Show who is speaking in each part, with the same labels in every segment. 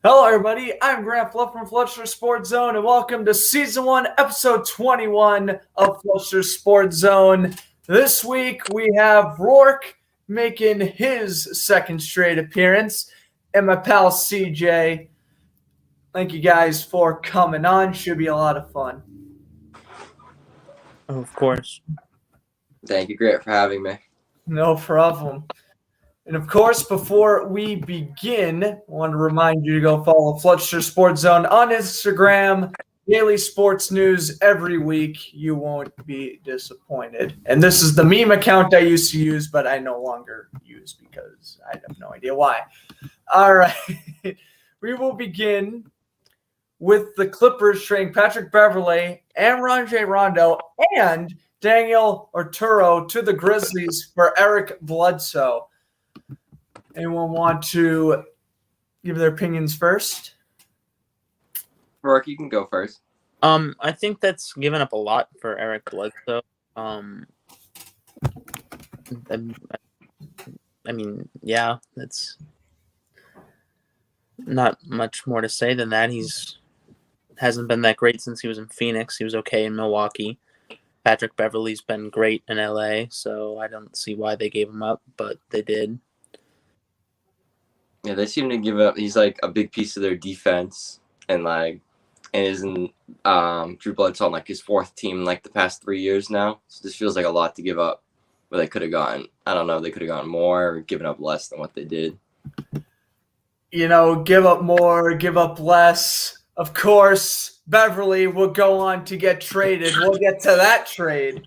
Speaker 1: Hello, everybody. I'm Grant Fluff from Floodsters Sports Zone, and welcome to Season 1, Episode 21 of Floodsters Sports Zone. This week, we have Rourke making his second straight appearance, and my pal CJ. Thank you guys for coming on. Should be a lot of fun.
Speaker 2: Of course.
Speaker 3: Thank you, Grant, for having me.
Speaker 1: No problem. And of course, before we begin, I want to remind you to go follow Floodsters Sports Zone on Instagram. Daily sports news every week. You won't be disappointed. And this is the meme account I used to use, but I no longer use because I have no idea why. All right. We will begin with the Clippers trading Patrick Beverley and Rajon Rondo and Daniel Arturo to the Grizzlies for Eric Bledsoe. Anyone want to give their opinions first?
Speaker 3: Rourke, you can go first.
Speaker 2: I think that's given up a lot for Eric Bledsoe. I mean, yeah, that's not much more to say than that. He's hasn't been that great since he was in Phoenix. He was okay in Milwaukee. Patrick Beverley's been great in LA, so I don't see why they gave him up, but they did.
Speaker 3: Yeah, they seem to give up. He's like a big piece of their defense, and isn't Drew Bledsoe on like his fourth team in like the past 3 years now. So this feels like a lot to give up. Where they could have gotten, I don't know, they could have gotten more or given up less than what they did.
Speaker 1: You know, give up more, give up less. Of course, Beverley will go on to get traded. We'll get to that trade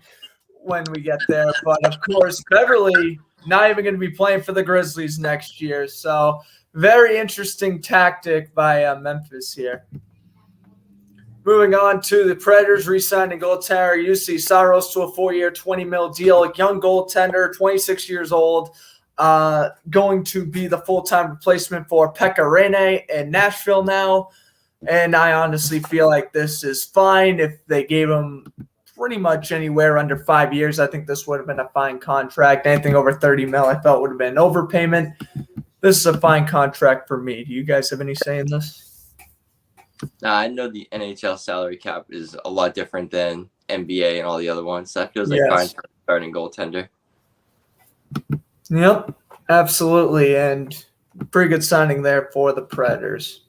Speaker 1: when we get there. But of course, Beverley not even going to be playing for the Grizzlies next year. So very interesting tactic by Memphis here. Moving on to the Predators re-signing goaltender UC Saros to a 4-year, $20 million deal. A young goaltender, 26 years old, going to be the full-time replacement for Pekka Rinne in Nashville now. And I honestly feel like this is fine. If they gave him pretty much anywhere under 5 years, I think this would have been a fine contract. Anything over $30 million I felt would have been an overpayment. This is a fine contract for me. Do you guys have any say in this?
Speaker 3: I know the NHL salary cap is a lot different than NBA and all the other ones. So that feels like fine for a starting goaltender.
Speaker 1: Yep, absolutely. And pretty good signing there for the Predators.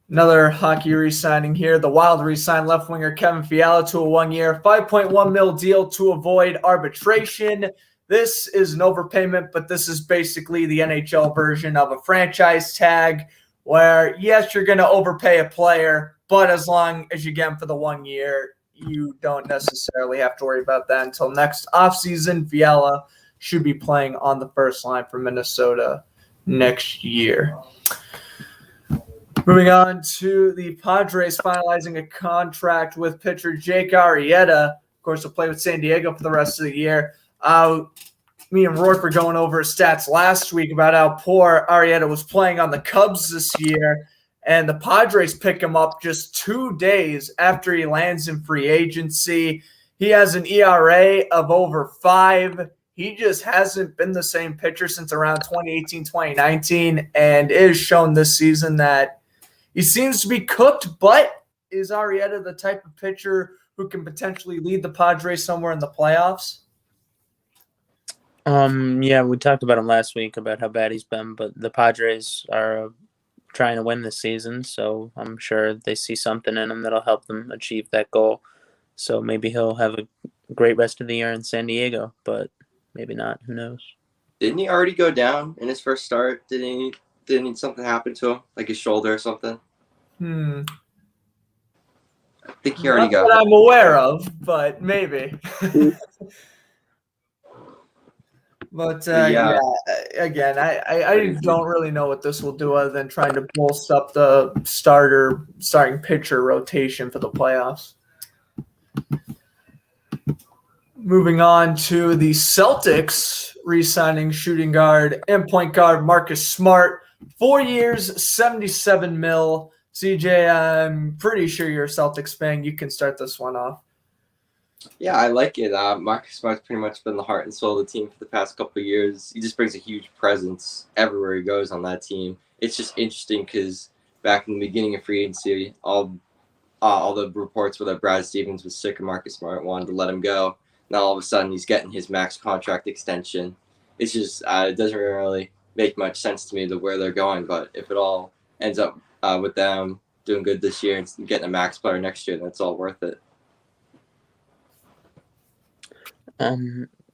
Speaker 1: Another hockey re-signing here. The Wild re-signed left winger Kevin Fiala to a 1-year, $5.1 million deal to avoid arbitration. This is an overpayment, but this is basically the NHL version of a franchise tag where, yes, you're going to overpay a player, but as long as you get him for the 1 year, you don't necessarily have to worry about that until next offseason. Fiala should be playing on the first line for Minnesota next year. Moving on to the Padres finalizing a contract with pitcher Jake Arrieta. Of course, he'll play with San Diego for the rest of the year. Me and Rourke were going over his stats last week about how poor Arrieta was playing on the Cubs this year, and the Padres pick him up just 2 days after he lands in free agency. He has an ERA of over 5. He just hasn't been the same pitcher since around 2018, 2019, and it is shown this season that he seems to be cooked, but is Arrieta the type of pitcher who can potentially lead the Padres somewhere in the playoffs?
Speaker 2: Yeah, we talked about him last week about how bad he's been, but the Padres are trying to win this season, so I'm sure they see something in him that'll help them achieve that goal. So maybe he'll have a great rest of the year in San Diego, but maybe not. Who knows?
Speaker 3: Didn't he already go down in his first start? Didn't something happen to him, like his shoulder or something?
Speaker 1: I
Speaker 3: think he already got.
Speaker 1: What I'm aware of, but maybe. But again, I don't really know what this will do other than trying to bolster up the starting pitcher rotation for the playoffs. Moving on to the Celtics re-signing shooting guard and point guard Marcus Smart. 4 years, $77 million. CJ, I'm pretty sure you're a Celtics fan. You can start this one off.
Speaker 3: Yeah, I like it. Marcus Smart's pretty much been the heart and soul of the team for the past couple of years. He just brings a huge presence everywhere he goes on that team. it's just interesting because back in the beginning of free agency, all the reports were that Brad Stevens was sick of Marcus Smart, wanted to let him go. Now all of a sudden he's getting his max contract extension. It's just it doesn't really make much sense to me to where they're going. But if it all ends up with them doing good this year and getting a max player next year, that's all worth it.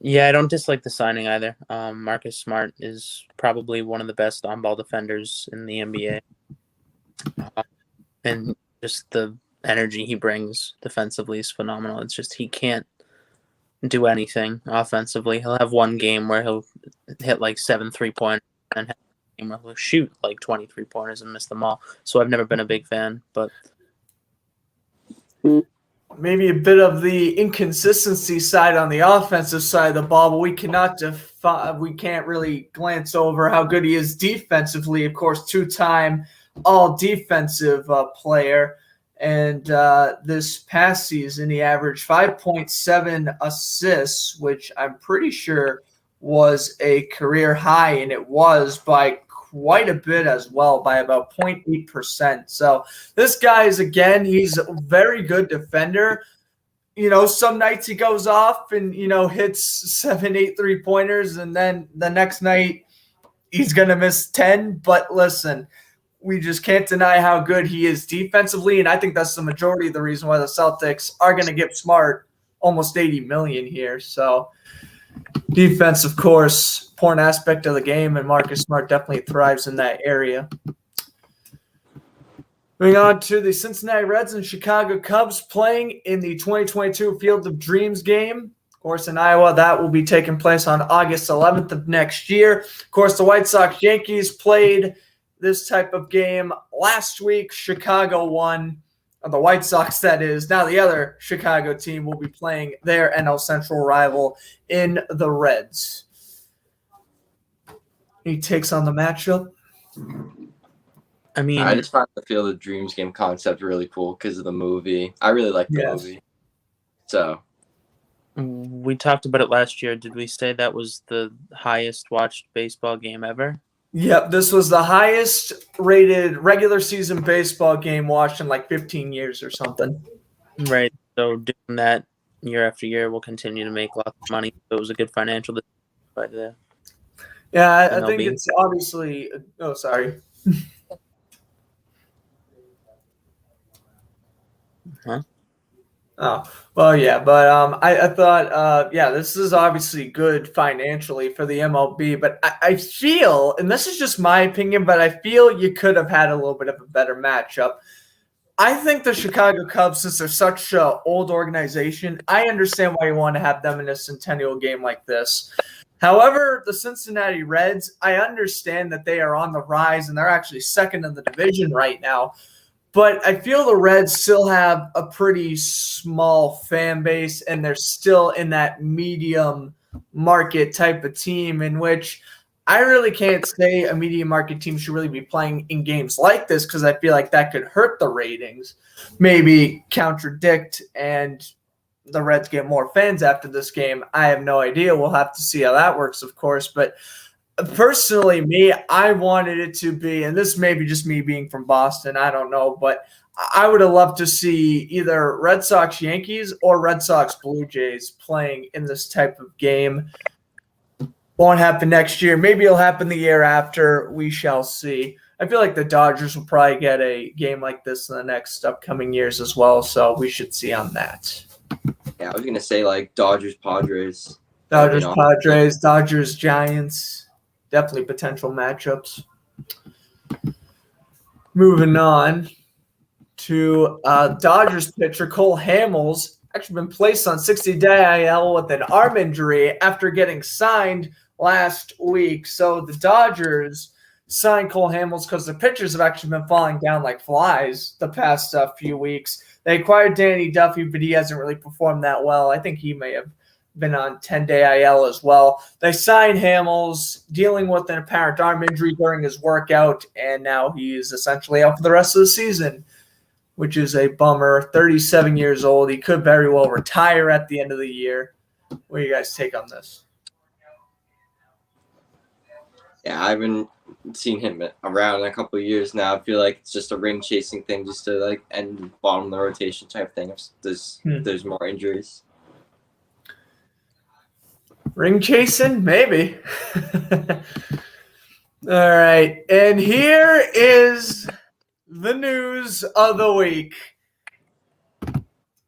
Speaker 2: Yeah, I don't dislike the signing either. Marcus Smart is probably one of the best on-ball defenders in the NBA. And just the energy he brings defensively is phenomenal. It's just he can't do anything offensively. He'll have one game where he'll hit like 7 3-pointers and have a game where he'll shoot like 20 3-pointers and miss them all. So I've never been a big fan, but
Speaker 1: maybe a bit of the inconsistency side on the offensive side of the ball, but we can't really glance over how good he is defensively. Of course, 2-time all-defensive player. And this past season, he averaged 5.7 assists, which I'm pretty sure was a career high, and it was by quite a bit as well, by about 0.8%. So this guy is, again, he's a very good defender. Some nights he goes off and, hits 7, 8 3-pointers, and then the next night he's going to miss 10. But listen, we just can't deny how good he is defensively, and I think that's the majority of the reason why the Celtics are going to give Smart almost $80 million here. So defense, of course, important aspect of the game, and Marcus Smart definitely thrives in that area. Moving on to the Cincinnati Reds and Chicago Cubs playing in the 2022 Field of Dreams game. Of course, in Iowa, that will be taking place on August 11th of next year. Of course, the White Sox Yankees played this type of game last week. Chicago won. The White Sox, that is. Now the other Chicago team will be playing their NL Central rival in the Reds. He takes on the matchup.
Speaker 2: I mean,
Speaker 3: I just find the Field of Dreams game concept really cool because of the movie. I really like the movie. So
Speaker 2: we talked about it last year. Did we say that was the highest watched baseball game ever?
Speaker 1: Yep, this was the highest rated regular season baseball game watched in like 15 years or something.
Speaker 2: Right. So doing that year after year will continue to make lots of money. So it was a good financial decision by the
Speaker 1: I think it's obviously – oh, sorry.
Speaker 2: Huh?
Speaker 1: Oh, well, yeah, but I thought, this is obviously good financially for the MLB, but I feel, and this is just my opinion, but I feel you could have had a little bit of a better matchup. I think the Chicago Cubs, since they're such an old organization, I understand why you want to have them in a centennial game like this. However, the Cincinnati Reds, I understand that they are on the rise, and they're actually second in the division right now. But I feel the Reds still have a pretty small fan base, and they're still in that medium market type of team in which I really can't say a medium market team should really be playing in games like this because I feel like that could hurt the ratings, maybe contradict, and the Reds get more fans after this game. I have no idea. We'll have to see how that works, of course. But personally, I wanted it to be, and this may be just me being from Boston, I don't know, but I would have loved to see either Red Sox Yankees or Red Sox Blue Jays playing in this type of game. Won't happen next year. Maybe it'll happen the year after. We shall see. I feel like the Dodgers will probably get a game like this in the next upcoming years as well, so we should see on that.
Speaker 3: Yeah, I was going to say like Dodgers, Padres.
Speaker 1: Padres, Dodgers, Giants. Definitely potential matchups. Moving on to Dodgers pitcher Cole Hamels, actually been placed on 60-day IL with an arm injury after getting signed last week. So the Dodgers signed Cole Hamels because the pitchers have actually been falling down like flies the past few weeks. They acquired Danny Duffy, but he hasn't really performed that well. I think he may have been on 10-day IL as well. They signed Hamels, dealing with an apparent arm injury during his workout, and now he is essentially out for the rest of the season, which is a bummer. 37 years old. He could very well retire at the end of the year. What do you guys take on this?
Speaker 3: Yeah, I've been seen him around a couple of years now. I feel like it's just a ring chasing thing, just to like end bottom of the rotation type thing. If there's more injuries.
Speaker 1: Ring chasing, maybe. All right, and here is the news of the week.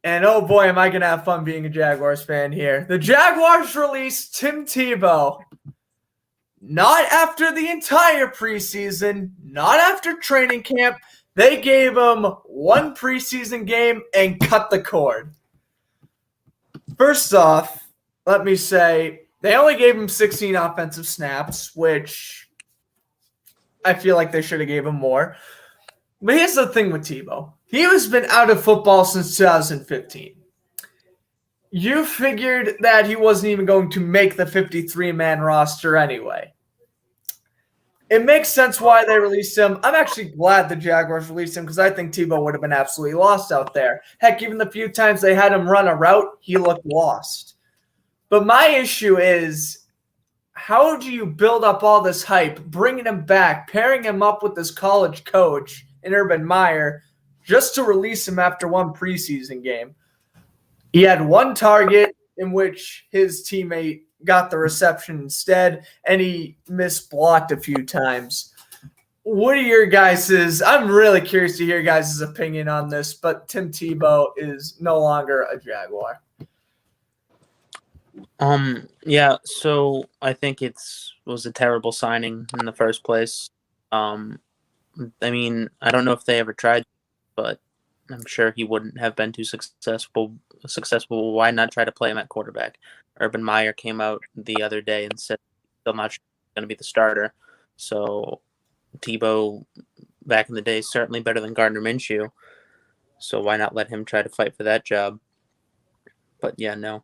Speaker 1: And oh boy, am I going to have fun being a Jaguars fan here. The Jaguars released Tim Tebow. Not after the entire preseason, not after training camp. They gave him one preseason game and cut the cord. First off, let me say, they only gave him 16 offensive snaps, which I feel like they should have gave him more. But here's the thing with Tebow. He has been out of football since 2015. You figured that he wasn't even going to make the 53-man roster anyway. It makes sense why they released him. I'm actually glad the Jaguars released him because I think Tebow would have been absolutely lost out there. Heck, even the few times they had him run a route, he looked lost. But my issue is, how do you build up all this hype, bringing him back, pairing him up with this college coach in Urban Meyer, just to release him after one preseason game? He had one target in which his teammate got the reception instead, and he misblocked a few times. What are your guys's? I'm really curious to hear your guys' opinion on this, but Tim Tebow is no longer a Jaguar.
Speaker 2: Yeah, so I think it was a terrible signing in the first place. I mean, I don't know if they ever tried, but I'm sure he wouldn't have been too successful. Why not try to play him at quarterback? Urban Meyer came out the other day and said he's still not going to be the starter. So Tebow, back in the day, certainly better than Gardner Minshew. So why not let him try to fight for that job? But yeah, no.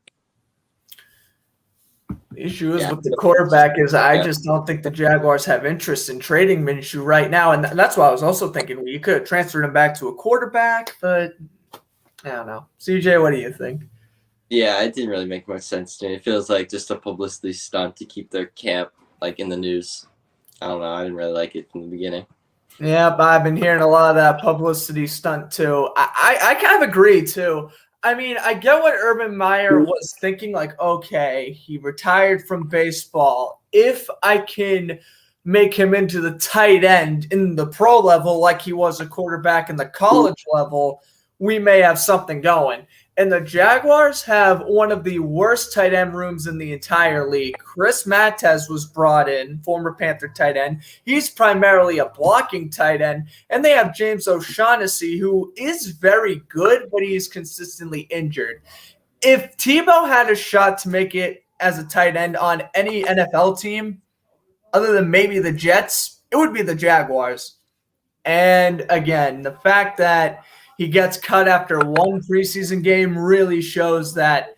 Speaker 1: The issue is with the quarterback is I just don't think the Jaguars have interest in trading Minshew right now. And that's why I was also thinking you could have transferred him back to a quarterback, but I don't know. CJ, what do you think?
Speaker 3: Yeah, it didn't really make much sense to me. It feels like just a publicity stunt to keep their camp like in the news. I don't know. I didn't really like it from the beginning.
Speaker 1: Yeah, I've been hearing a lot of that publicity stunt too. I kind of agree too. I mean, I get what Urban Meyer was thinking, like, okay, he retired from baseball. If I can make him into the tight end in the pro level like he was a quarterback in the college level, we may have something going. And the Jaguars have one of the worst tight end rooms in the entire league. Chris Mattez was brought in, former Panther tight end. He's primarily a blocking tight end. And they have James O'Shaughnessy, who is very good, but he's consistently injured. If Tebow had a shot to make it as a tight end on any NFL team, other than maybe the Jets, it would be the Jaguars. And again, the fact that he gets cut after one preseason game really shows that,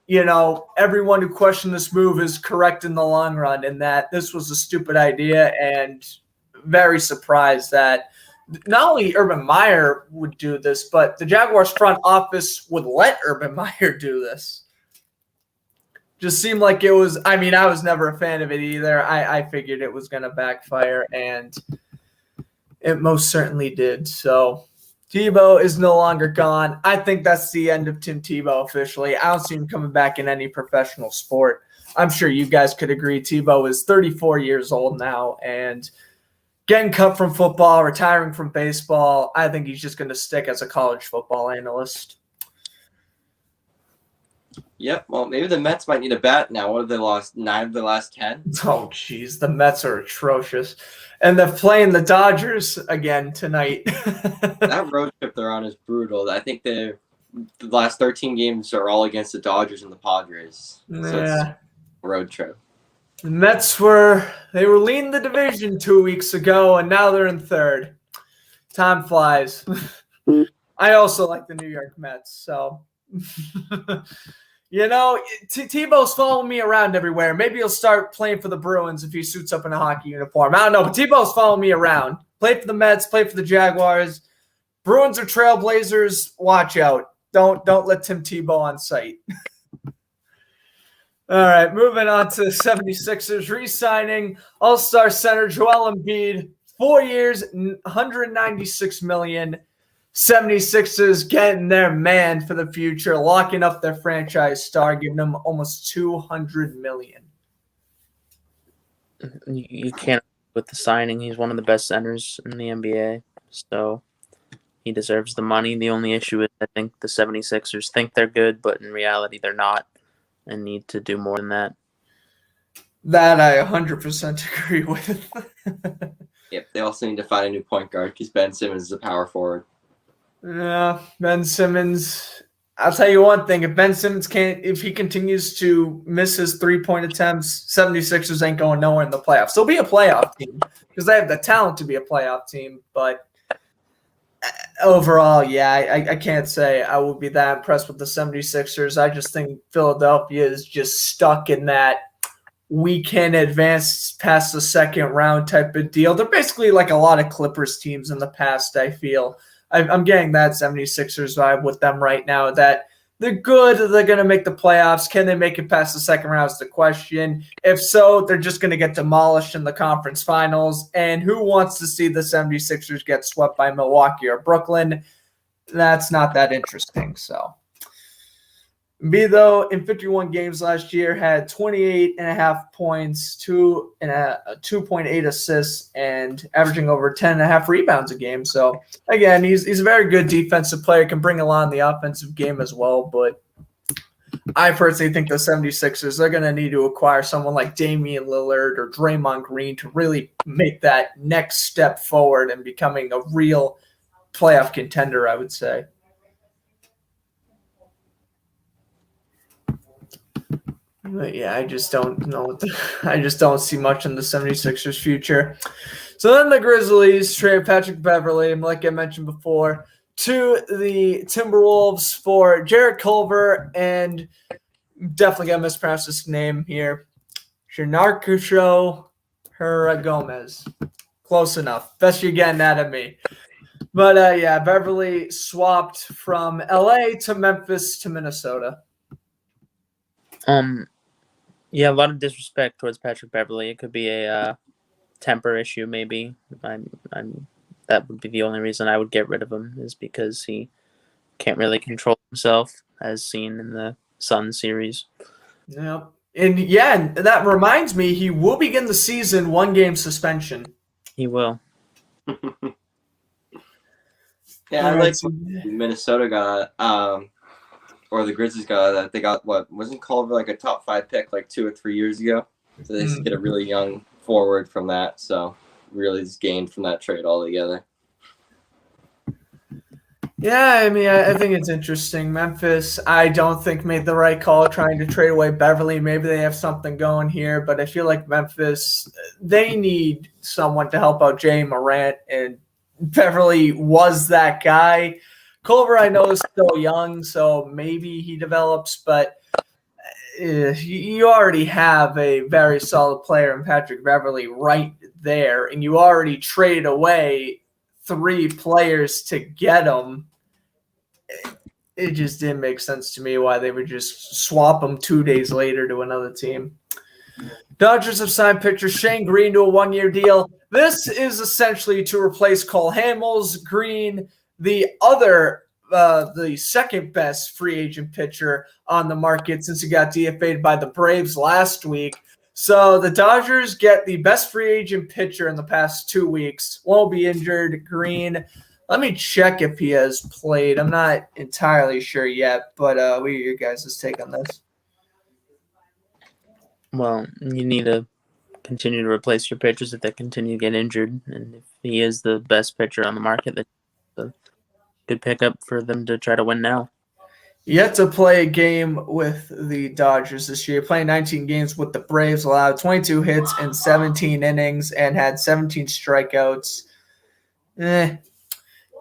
Speaker 1: you know, everyone who questioned this move is correct in the long run and that this was a stupid idea, and very surprised that not only Urban Meyer would do this, but the Jaguars front office would let Urban Meyer do this. Just seemed like it was – I mean, I was never a fan of it either. I figured it was going to backfire, and it most certainly did. So – Tebow is no longer gone. I think that's the end of Tim Tebow officially. I don't see him coming back in any professional sport. I'm sure you guys could agree. Tebow is 34 years old now and getting cut from football, retiring from baseball. I think he's just going to stick as a college football analyst.
Speaker 3: Yep. Well, maybe the Mets might need a bat now. What have they lost? 9 of the last 10?
Speaker 1: Oh, jeez. The Mets are atrocious. And they're playing the Dodgers again tonight.
Speaker 3: That road trip they're on is brutal. I think the last 13 games are all against the Dodgers and the Padres. So it's a road trip.
Speaker 1: The Mets were leading the division 2 weeks ago, and now they're in third. Time flies. I also like the New York Mets, so you know, Tebow's following me around everywhere. Maybe he'll start playing for the Bruins if he suits up in a hockey uniform. I don't know, but Tebow's following me around. Play for the Mets, play for the Jaguars. Bruins or Trailblazers, watch out. Don't let Tim Tebow on sight. All right, moving on to the 76ers re-signing All-Star center Joel Embiid, 4 years, $196 million. 76ers getting their man for the future, locking up their franchise star, giving them almost $200 million.
Speaker 2: You can't with the signing. He's one of the best centers in the NBA, so he deserves the money. The only issue is I think the 76ers think they're good, but in reality they're not and need to do more than that.
Speaker 1: That I 100% agree with.
Speaker 3: Yep, they also need to find a new point guard because Ben Simmons is a power forward.
Speaker 1: Yeah, Ben Simmons. I'll tell you one thing. If Ben Simmons if he continues to miss his 3-point attempts, 76ers ain't going nowhere in the playoffs. They'll be a playoff team because they have the talent to be a playoff team. But overall, yeah, I can't say I would be that impressed with the 76ers. I just think Philadelphia is just stuck in that we can advance past the second round type of deal. They're basically like a lot of Clippers teams in the past, I feel. I'm getting that 76ers vibe with them right now, that they're good, they're going to make the playoffs. Can they make it past the second round is the question. If so, they're just going to get demolished in the conference finals. And who wants to see the 76ers get swept by Milwaukee or Brooklyn? That's not that interesting, so. Embiid, though, in 51 games last year, had 28.5 points, 2.8 assists, and averaging over 10.5 rebounds a game. So, again, he's a very good defensive player, can bring a lot in the offensive game as well. But I personally think the 76ers, they're going to need to acquire someone like Damian Lillard or Draymond Green to really make that next step forward and becoming a real playoff contender, I would say. But yeah, I just don't know. I just don't see much in the 76ers future. So then the Grizzlies trade Patrick Beverley, like I mentioned before, to the Timberwolves for Jarrett Culver and definitely going to mispronounce this name here, Shinarkusho Gomez. Close enough. Best you're getting out of me. But yeah, Beverley swapped from LA to Memphis to Minnesota.
Speaker 2: Yeah, a lot of disrespect towards Patrick Beverley. It could be a temper issue, maybe. That would be the only reason I would get rid of him, is because he can't really control himself, as seen in the Sun series.
Speaker 1: Yeah, and that reminds me, he will begin the season 1-game suspension.
Speaker 2: He will.
Speaker 3: Yeah, I like Minnesota got or the Grizzlies got that. They got wasn't Culver like a top 5 pick like 2 or 3 years ago? So they just get a really young forward from that. So really just gained from that trade altogether.
Speaker 1: Yeah, I mean, I think it's interesting. Memphis, I don't think made the right call trying to trade away Beverley. Maybe they have something going here, but I feel like Memphis, they need someone to help out Jay Morant, and Beverley was that guy. Culver, I know, is still young, so maybe he develops, but you already have a very solid player in Patrick Beverley right there, and you already traded away 3 players to get him. It just didn't make sense to me why they would just swap him 2 days later to another team. Dodgers have signed pitcher Shane Greene to a 1-year deal. This is essentially to replace Cole Hamels. Greene, the second best free agent pitcher on the market since he got DFA'd by the Braves last week. So the Dodgers get the best free agent pitcher in the past 2 weeks. Won't be injured. Greene. Let me check if he has played. I'm not entirely sure yet, but what are your guys' take on this?
Speaker 2: Well, you need to continue to replace your pitchers if they continue to get injured. And if he is the best pitcher on the market, that's a good pickup for them to try to win now.
Speaker 1: Yet to play a game with the Dodgers this year. Playing 19 games with the Braves, allowed 22 hits in 17 innings and had 17 strikeouts.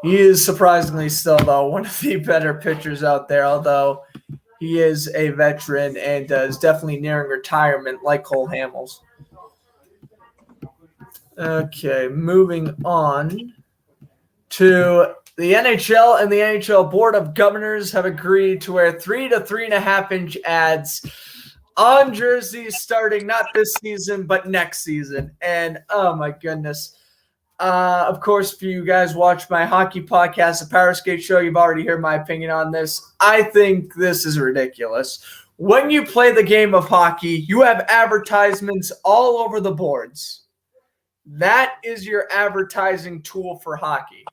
Speaker 1: He is surprisingly still, though, one of the better pitchers out there, although he is a veteran and is definitely nearing retirement like Cole Hamels. Okay, moving on to the NHL, and the NHL Board of Governors have agreed to wear 3 to 3.5 inch ads on jerseys starting not this season, but next season. And oh my goodness. Of course, if you guys watch my hockey podcast, the Power Skate Show, you've already heard my opinion on this. I think this is ridiculous. When you play the game of hockey, you have advertisements all over the boards. That is your advertising tool for hockey.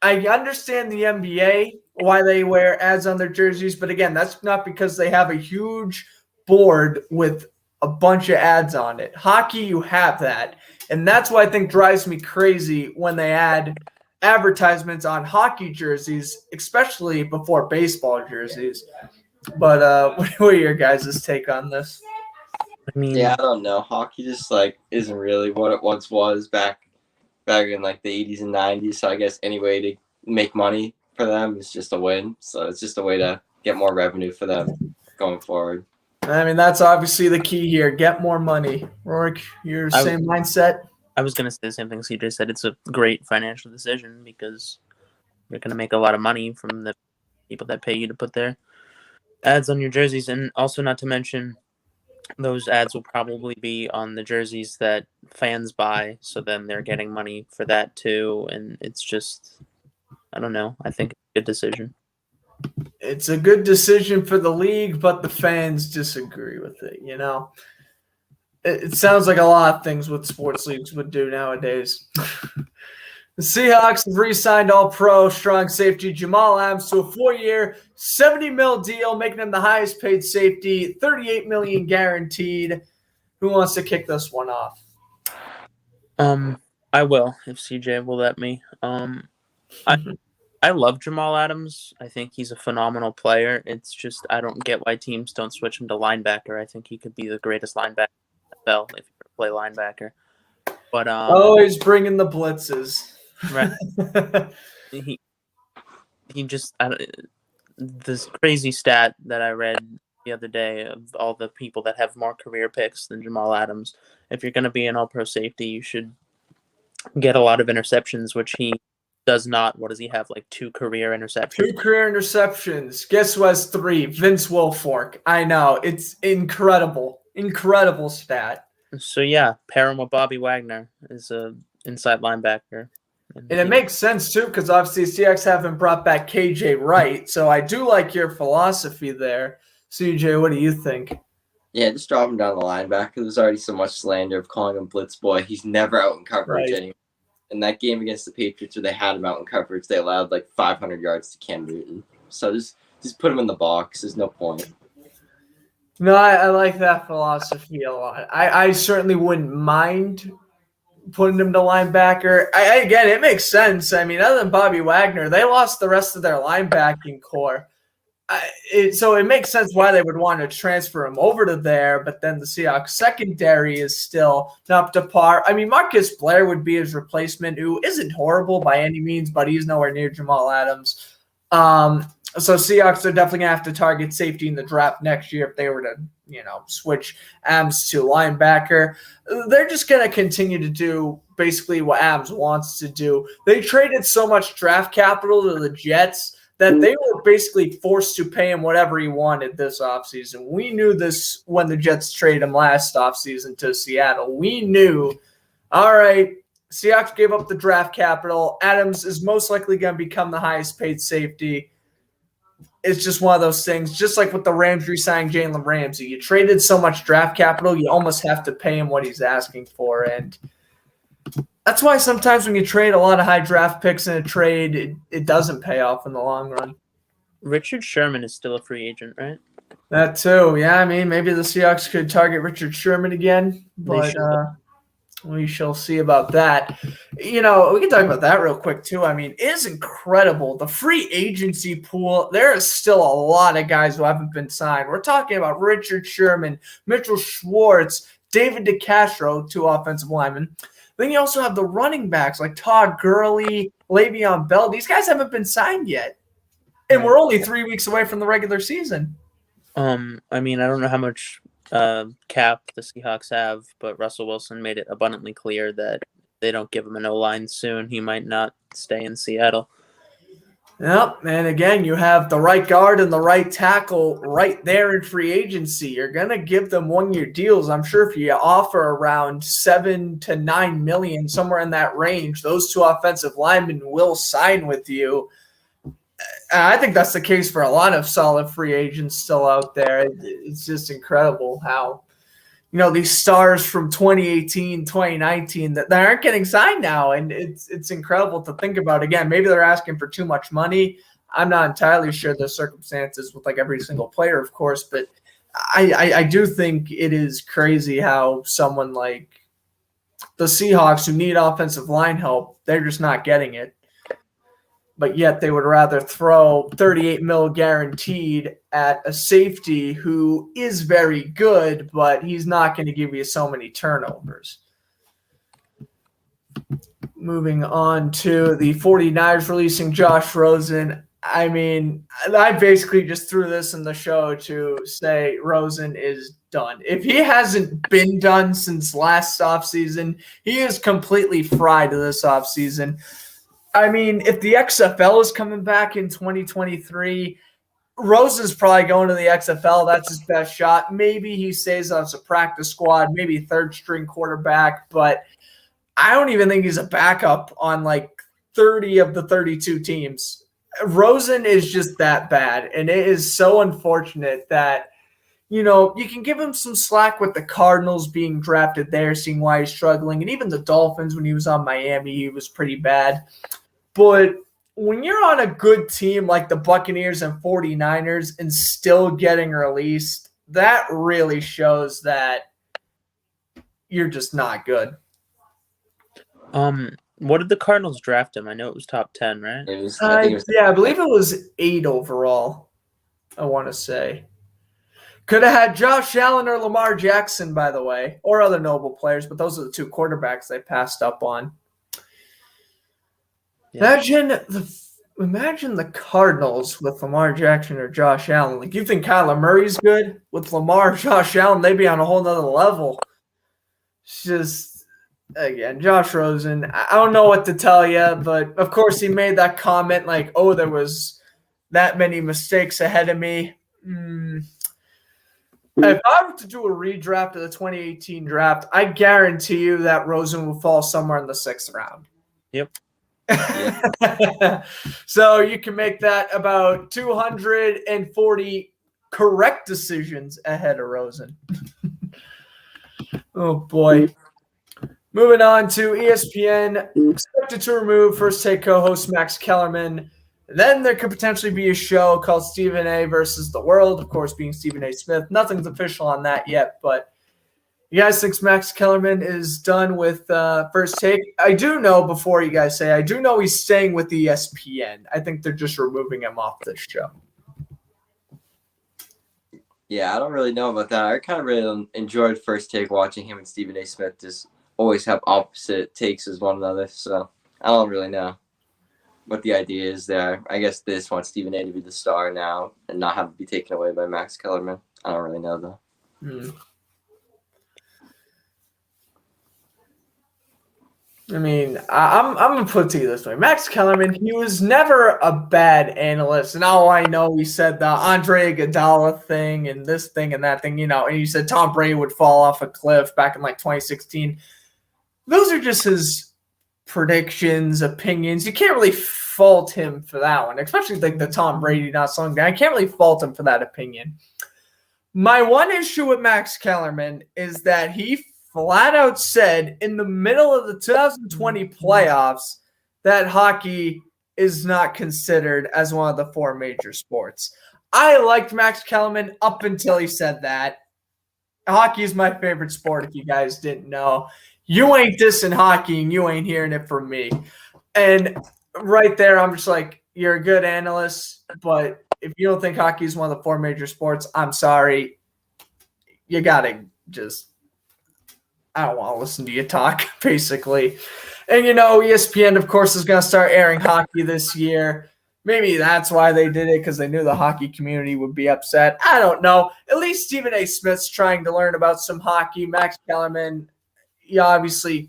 Speaker 1: I understand the NBA, why they wear ads on their jerseys, but again, that's not because they have a huge board with a bunch of ads on it. Hockey, you have that. And that's what I think drives me crazy when they add advertisements on hockey jerseys, especially before baseball jerseys. But what are your guys' take on this?
Speaker 2: I mean,
Speaker 3: Yeah, I don't know. Hockey just isn't really what it once was back in the 80s and 90s. So I guess any way to make money for them is just a win. So it's just a way to get more revenue for them going forward.
Speaker 1: I mean, that's obviously the key here. Get more money. Rourke, your same mindset?
Speaker 2: I was going to say the same thing CJ said. It's a great financial decision because you're going to make a lot of money from the people that pay you to put their ads on your jerseys. And also, not to mention, those ads will probably be on the jerseys that fans buy. So then they're getting money for that too. And it's just, I don't know. I think it's a good decision.
Speaker 1: It's a good decision for the league, but the fans disagree with it, you know? It sounds like a lot of things what sports leagues would do nowadays. The Seahawks have re-signed all-pro strong safety Jamal Adams to a 4-year, $70 million deal, making him the highest-paid safety, $38 million guaranteed. Who wants to kick this one off?
Speaker 2: I will, if CJ will let me. I love Jamal Adams. I think he's a phenomenal player. It's just I don't get why teams don't switch him to linebacker. I think he could be the greatest linebacker in the NFL if he could play linebacker. But
Speaker 1: always bringing the blitzes.
Speaker 2: Right. he just this crazy stat that I read the other day of all the people that have more career picks than Jamal Adams. If you're going to be an all-pro safety, you should get a lot of interceptions, which he does not. What does he have? 2 career interceptions?
Speaker 1: 2 career interceptions. Guess who has 3? Vince Wilfork. I know. It's incredible. Incredible stat.
Speaker 2: So, yeah, pair him with Bobby Wagner as a inside linebacker.
Speaker 1: And it makes sense, too, because obviously Seahawks haven't brought back KJ Wright. So I do like your philosophy there. CJ, what do you think?
Speaker 3: Yeah, just drop him down the linebacker. There's already so much slander of calling him Blitz Boy. He's never out in coverage anymore. In that game against the Patriots where they had him out in coverage, they allowed 500 yards to Cam Newton. So just put him in the box. There's no point.
Speaker 1: No, I like that philosophy a lot. I certainly wouldn't mind putting him to linebacker. Again, it makes sense. I mean, other than Bobby Wagner, they lost the rest of their linebacking core. So it makes sense why they would want to transfer him over to there, but then the Seahawks secondary is still not up to par. I mean, Marcus Blair would be his replacement, who isn't horrible by any means, but he's nowhere near Jamal Adams. So Seahawks are definitely going to have to target safety in the draft next year if they were to, switch Adams to linebacker. They're just going to continue to do basically what Adams wants to do. They traded so much draft capital to the Jets that they were basically forced to pay him whatever he wanted this offseason. We knew this when the Jets traded him last offseason to Seattle. We knew, all right, Seahawks gave up the draft capital. Adams is most likely going to become the highest paid safety. It's just one of those things, just like with the Rams re-signing Jalen Ramsey. You traded so much draft capital, you almost have to pay him what he's asking for. And that's why sometimes when you trade a lot of high draft picks in a trade, it doesn't pay off in the long run.
Speaker 2: Richard Sherman is still a free agent, right?
Speaker 1: That too. Yeah, I mean, maybe the Seahawks could target Richard Sherman again, but we shall see about that. We can talk about that real quick too. I mean, it is incredible. The free agency pool, there is still a lot of guys who haven't been signed. We're talking about Richard Sherman, Mitchell Schwartz, David DeCastro, 2 offensive linemen. Then you also have the running backs like Todd Gurley, Le'Veon Bell. These guys haven't been signed yet. And we're only 3 weeks away from the regular season.
Speaker 2: I mean, I don't know how much cap the Seahawks have, but Russell Wilson made it abundantly clear that if they don't give him an O-line soon, he might not stay in Seattle.
Speaker 1: Yep, and again, you have the right guard and the right tackle right there in free agency. You're gonna give them 1-year deals. I'm sure if you offer around 7 to 9 million, somewhere in that range, those two offensive linemen will sign with you. And I think that's the case for a lot of solid free agents still out there. It's just incredible how these stars from 2018, 2019 that aren't getting signed now. And it's incredible to think about. Again, maybe they're asking for too much money. I'm not entirely sure the circumstances with like every single player, of course, but I do think it is crazy how someone like the Seahawks who need offensive line help, they're just not getting it. But yet they would rather throw 38 mil guaranteed at a safety who is very good, but he's not going to give you so many turnovers. Moving on to the 49ers releasing Josh Rosen. I mean, I basically just threw this in the show to say Rosen is done. If he hasn't been done since last offseason, he is completely fried this offseason. I mean, if the XFL is coming back in 2023, Rosen's probably going to the XFL. That's his best shot. Maybe he stays on a practice squad, maybe third-string quarterback, but I don't even think he's a backup on like 30 of the 32 teams. Rosen is just that bad, and it is so unfortunate that, you can give him some slack with the Cardinals being drafted there, seeing why he's struggling, and even the Dolphins when he was on Miami, he was pretty bad. But when you're on a good team like the Buccaneers and 49ers and still getting released, that really shows that you're just not good.
Speaker 2: What did the Cardinals draft him? I know it was top 10, right?
Speaker 1: I believe it was 8 overall, I want to say. Could have had Josh Allen or Lamar Jackson, by the way, or other notable players, but those are the two quarterbacks they passed up on. Yeah. Imagine the Cardinals with Lamar Jackson or Josh Allen. Like, you think Kyler Murray's good? With Lamar, Josh Allen, they'd be on a whole nother level. It's just, again, Josh Rosen, I don't know what to tell you, but of course he made that comment like, oh, there was that many mistakes ahead of me. If I were to do a redraft of the 2018 draft, I guarantee you that Rosen will fall somewhere in the 6th round.
Speaker 2: Yep.
Speaker 1: Yeah. So you can make that about 240 correct decisions ahead of Rosen. Oh, boy. Moving on to ESPN. Expected to remove First Take co-host Max Kellerman. Then there could potentially be a show called Stephen A. versus the World, of course, being Stephen A. Smith. Nothing's official on that yet, but you guys think Max Kellerman is done with First Take? I do know, before you guys say, I do know he's staying with ESPN. I think they're just removing him off this show.
Speaker 3: Yeah, I don't really know about that. I kind of really enjoyed First Take, watching him and Stephen A. Smith just always have opposite takes as one another. So I don't really know what the idea is there. I guess they just want Stephen A. to be the star now and not have to be taken away by Max Kellerman. I don't really know, though.
Speaker 1: I mean, I'm going to put it to you this way. Max Kellerman, he was never a bad analyst. And all I know, he said the Andre Iguodala thing and this thing and that thing, and he said Tom Brady would fall off a cliff back in like 2016. Those are just his predictions, opinions. You can't really fault him for that one, especially like the Tom Brady not song guy. I can't really fault him for that opinion. My one issue with Max Kellerman is that he flat out said in the middle of the 2020 playoffs that hockey is not considered as one of the 4 major sports. I liked Max Kellerman up until he said that. Hockey is my favorite sport, if you guys didn't know. You ain't dissing hockey and you ain't hearing it from me. And right there, I'm just like, you're a good analyst, but if you don't think hockey is one of the 4 major sports, I'm sorry. You got to just, I don't want to listen to you talk, basically. And, ESPN, of course, is going to start airing hockey this year. Maybe that's why they did it, because they knew the hockey community would be upset. I don't know. At least Stephen A. Smith's trying to learn about some hockey. Max Kellerman, he obviously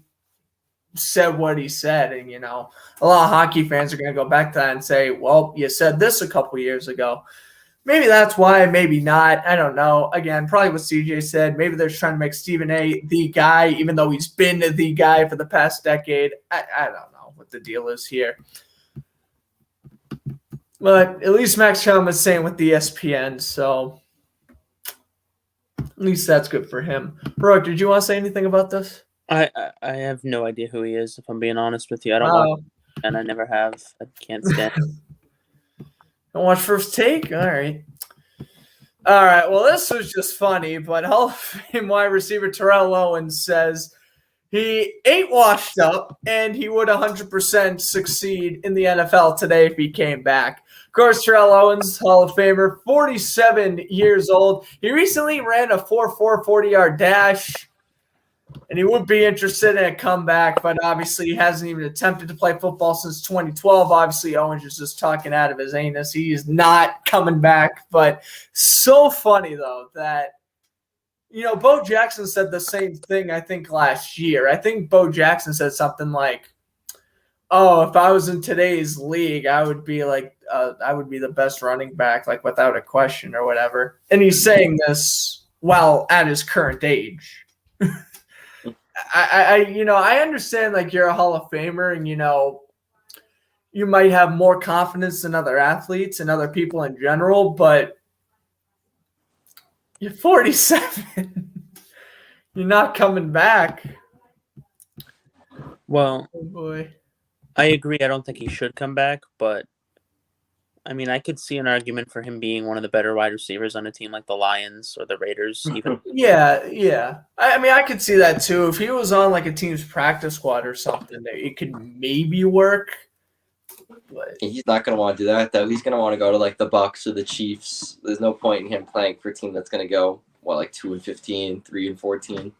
Speaker 1: said what he said. And, a lot of hockey fans are going to go back to that and say, well, you said this a couple years ago. Maybe that's why, maybe not. I don't know. Again, probably what CJ said. Maybe they're trying to make Stephen A. the guy, even though he's been the guy for the past decade. I don't know what the deal is here. But at least Max Kellerman is saying with the ESPN, so at least that's good for him. Rook, did you want to say anything about this?
Speaker 2: I have no idea who he is, if I'm being honest with you. I don't watch, and I never have. I can't stand it.
Speaker 1: Don't watch First Take? All right. All right, well, this was just funny, but Hall of Fame wide receiver Terrell Owens says he ain't washed up, and he would 100% succeed in the NFL today if he came back. Of course, Terrell Owens, Hall of Famer, 47 years old. He recently ran a 4.4 40-yard dash, and he would be interested in a comeback, but obviously he hasn't even attempted to play football since 2012. Obviously, Owens is just talking out of his anus. He is not coming back, but so funny, though, that Bo Jackson said the same thing, I think, last year. I think Bo Jackson said something like, oh, if I was in today's league, I would be the best running back, like without a question or whatever. And he's saying this while at his current age. I understand like you're a Hall of Famer and, you might have more confidence than other athletes and other people in general, but you're 47. You're not coming back.
Speaker 2: Well,
Speaker 1: oh boy.
Speaker 2: I agree. I don't think he should come back, but I mean, I could see an argument for him being one of the better wide receivers on a team like the Lions or the Raiders. Even.
Speaker 1: Yeah. I mean, I could see that too. If he was on like a team's practice squad or something, it could maybe work. But
Speaker 3: he's not going to want to do that, though. He's going to want to go to like the Bucks or the Chiefs. There's no point in him playing for a team that's going to go, 2-15, 3-14.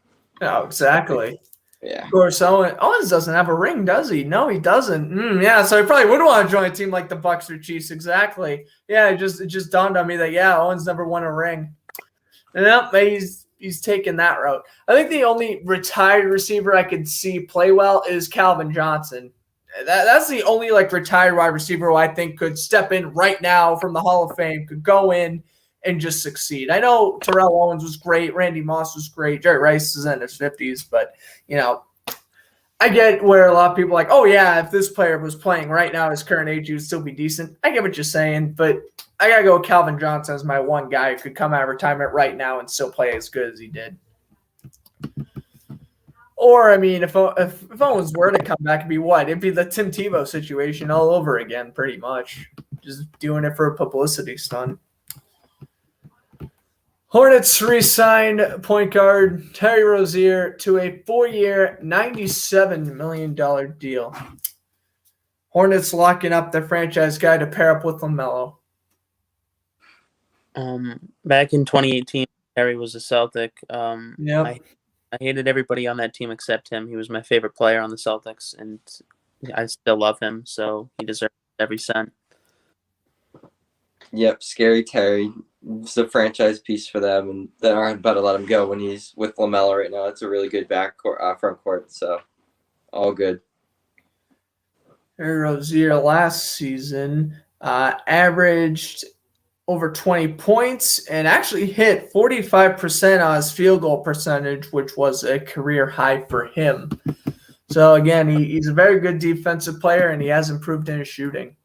Speaker 1: No, exactly.
Speaker 3: Yeah.
Speaker 1: Of course, Owens doesn't have a ring, does he? No, he doesn't. Yeah, so he probably would want to join a team like the Bucks or Chiefs. Exactly. Yeah, it just dawned on me that Owens never won a ring. And he's taken that route. I think the only retired receiver I could see play well is Calvin Johnson. That's the only retired wide receiver who I think could step in right now from the Hall of Fame, could go in and just succeed. I know Terrell Owens was great, Randy Moss was great, Jerry Rice is in his 50s, but I get where a lot of people are like, oh yeah, if this player was playing right now at his current age, he would still be decent. I get what you're saying, but I gotta go with Calvin Johnson as my one guy who could come out of retirement right now and still play as good as he did. Or, I mean, if Owens were to come back, it'd be what? It'd be the Tim Tebow situation all over again, pretty much. Just doing it for a publicity stunt. Hornets re-signed point guard Terry Rozier to a 4-year, $97 million deal. Hornets locking up their franchise guy to pair up with LaMelo.
Speaker 2: Back in 2018, Terry was a Celtic.
Speaker 1: Yep.
Speaker 2: I hated everybody on that team except him. He was my favorite player on the Celtics, and I still love him, so he deserves every cent.
Speaker 3: Yep, scary Terry. It's a franchise piece for them, and they aren't about to let him go when he's with LaMelo right now. It's a really good front court, so all good.
Speaker 1: Rozier last season averaged over 20 points and actually hit 45% on his field goal percentage, which was a career high for him. So, again, he's a very good defensive player, and he has improved in his shooting.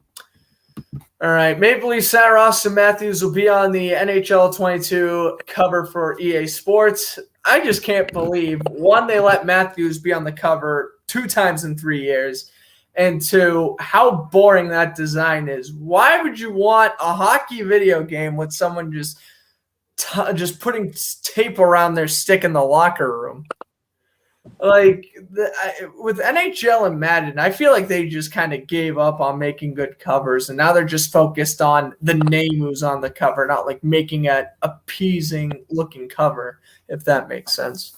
Speaker 1: All right, Maple Leaf center Austin Matthews will be on the NHL 22 cover for EA Sports. I just can't believe, one, they let Matthews be on the cover 2 times in 3 years, and 2, how boring that design is. Why would you want a hockey video game with someone just putting tape around their stick in the locker room? With NHL and Madden, I feel like they just kind of gave up on making good covers, and now they're just focused on the name who's on the cover, not making an appeasing looking cover, if that makes sense.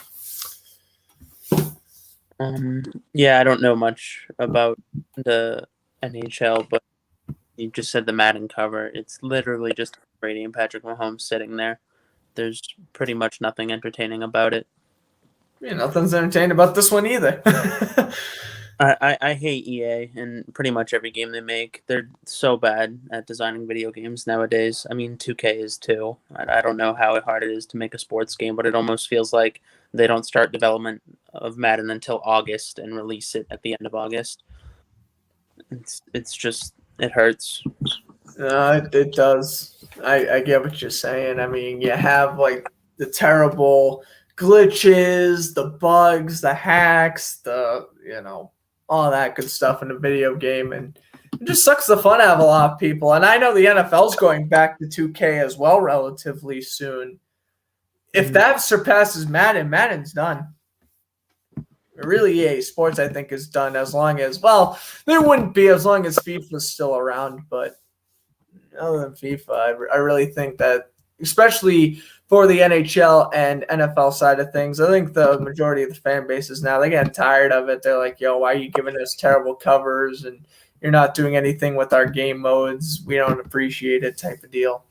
Speaker 2: Yeah, I don't know much about the NHL, but you just said the Madden cover. It's literally just Brady and Patrick Mahomes sitting there. There's pretty much nothing entertaining about it.
Speaker 1: Yeah, nothing's entertaining about this one either.
Speaker 2: I hate EA and pretty much every game they make. They're so bad at designing video games nowadays. I mean, 2K is too. I don't know how hard it is to make a sports game, but it almost feels like they don't start development of Madden until August and release it at the end of August. It's just, it hurts.
Speaker 1: It does. I get what you're saying. I mean, you have like the terrible glitches, the bugs, the hacks, all that good stuff in the video game, and it just sucks the fun out of a lot of people. And I know the NFL's going back to 2K as well relatively soon. If that surpasses Madden, Madden's done. Really, EA Sports, I think, is done as long as, well, there wouldn't be as long as FIFA's still around, but other than FIFA, I really think that, especially for the NHL and NFL side of things, I think the majority of the fan bases now, they're getting tired of it. They're like, yo, why are you giving us terrible covers and you're not doing anything with our game modes? We don't appreciate it type of deal.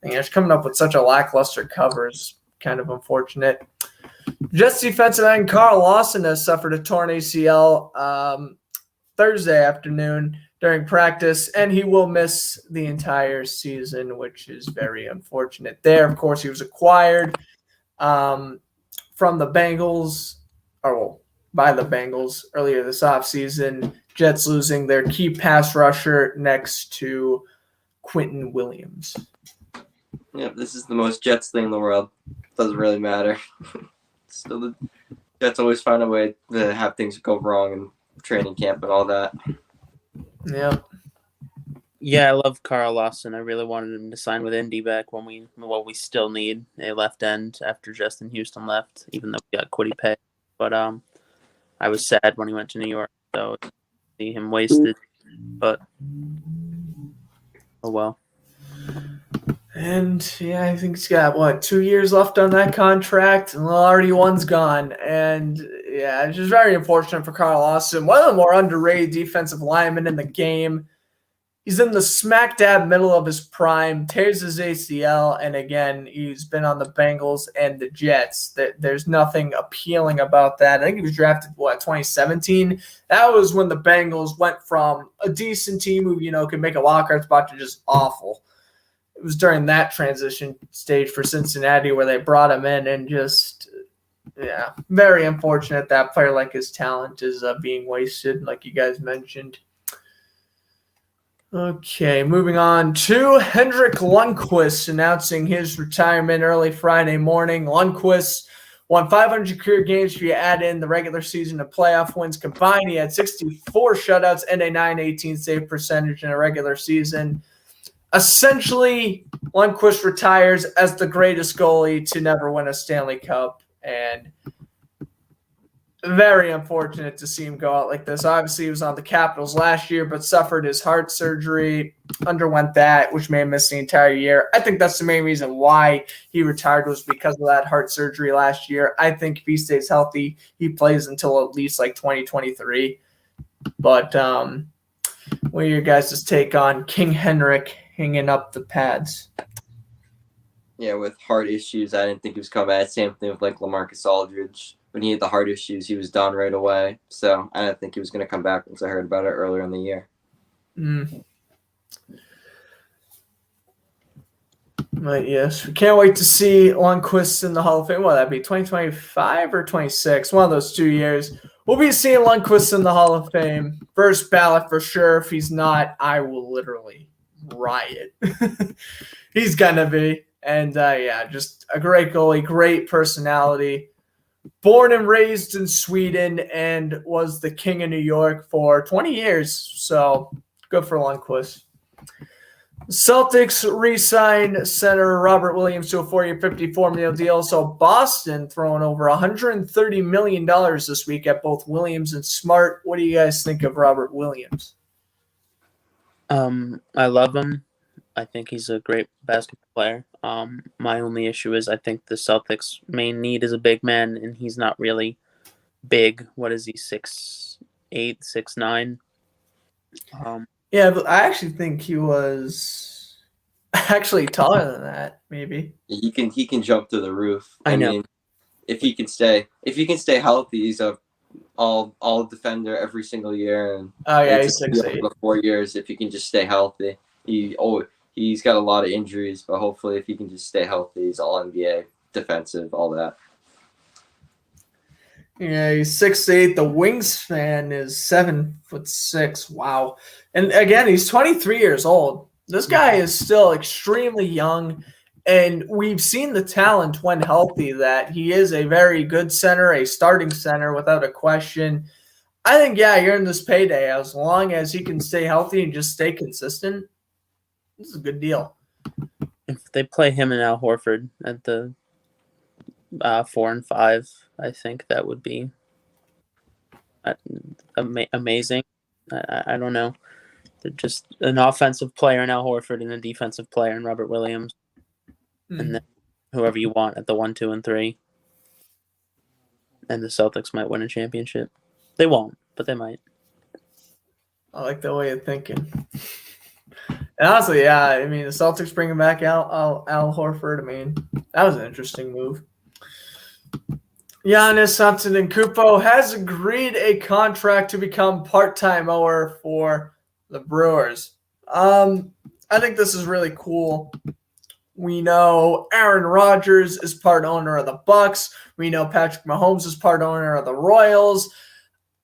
Speaker 1: And it's coming up with such a lackluster covers, kind of unfortunate. Jets defensive end Carl Lawson has suffered a torn ACL Thursday afternoon during practice, and he will miss the entire season, which is very unfortunate there. Of course, he was acquired from the Bengals, by the Bengals earlier this offseason. Jets losing their key pass rusher next to Quentin Williams.
Speaker 3: Yeah, this is the most Jets thing in the world. Doesn't really matter. Still, the Jets always find a way to have things go wrong in training camp and all that.
Speaker 1: Yeah.
Speaker 2: Yeah, I love Carl Lawson. I really wanted him to sign with Indy back when we still need a left end after Justin Houston left, even though we got Quiddy Pay. But I was sad when he went to New York, so see him wasted. But oh well.
Speaker 1: And yeah, I think he's got 2 years left on that contract, and already one's gone. And yeah, it's just very unfortunate for Carl Lawson, one of the more underrated defensive linemen in the game. He's in the smack dab middle of his prime, tears his ACL, and again, he's been on the Bengals and the Jets. There's nothing appealing about that. I think he was drafted, 2017? That was when the Bengals went from a decent team who, could make a wild card spot to just awful. It was during that transition stage for Cincinnati where they brought him in, and just, very unfortunate that player like his talent is being wasted, like you guys mentioned. Okay, moving on to Henrik Lundqvist announcing his retirement early Friday morning. Lundqvist won 500 career games if you add in the regular season and playoff wins combined. He had 64 shutouts and a .918 save percentage in a regular season. Essentially, Lundqvist retires as the greatest goalie to never win a Stanley Cup, and very unfortunate to see him go out like this. Obviously, he was on the Capitals last year, but suffered his heart surgery, underwent that, which made him miss the entire year. I think that's the main reason why he retired, was because of that heart surgery last year. I think if he stays healthy, he plays until at least 2023. But what are your guys' take on King Henrik hanging up the pads?
Speaker 3: Yeah, with heart issues, I didn't think he was coming back. Same thing with LaMarcus Aldridge. When he had the heart issues, he was done right away. So I didn't think he was going to come back once I heard about it earlier in the year.
Speaker 1: But yes, we can't wait to see Lundqvist in the Hall of Fame. What would that be, 2025 or 26? One of those 2 years. We'll be seeing Lundqvist in the Hall of Fame. First ballot for sure. If he's not, I will literally riot. He's going to be. And just a great goalie, great personality. Born and raised in Sweden and was the king of New York for 20 years. So good for Lundqvist. Celtics re-signed center Robert Williams to a 4-year, $54 million deal. So Boston throwing over $130 million this week at both Williams and Smart. What do you guys think of Robert Williams?
Speaker 2: I love him. I think he's a great basketball player. My only issue is I think the Celtics' main need is a big man, and he's not really big. What is he, 6'8", 6'9"?
Speaker 1: Yeah, but I actually think he was actually taller than that, maybe.
Speaker 3: He can jump to the roof.
Speaker 2: I know.
Speaker 3: mean, if he can stay healthy, he's a all defender every single year, and
Speaker 1: Oh yeah,
Speaker 3: it's
Speaker 1: he's
Speaker 3: a deal
Speaker 1: 6'8".
Speaker 3: for 4 years if he can just stay healthy. He's got a lot of injuries, but hopefully if he can just stay healthy, he's all NBA defensive, all that.
Speaker 1: Yeah, he's 6'8". The wingspan is 7'6". Wow. And again, he's 23 years old. This guy is still extremely young, and we've seen the talent when healthy that he is a very good center, a starting center without a question. I think, yeah, you're in this payday as long as he can stay healthy and just stay consistent. This is a good deal.
Speaker 2: If they play him and Al Horford at the 4 and 5, I think that would be amazing. I don't know. They're just an offensive player in Al Horford and a defensive player in Robert Williams. And then whoever you want at the 1, 2, and 3. And the Celtics might win a championship. They won't, but they might.
Speaker 1: I like the way you're thinking. And honestly, yeah, I mean, the Celtics bringing back Al Horford, I mean, that was an interesting move. Giannis Antetokounmpo has agreed a contract to become part-time mower for the Brewers. I think this is really cool. We know Aaron Rodgers is part owner of the Bucks. We know Patrick Mahomes is part owner of the Royals.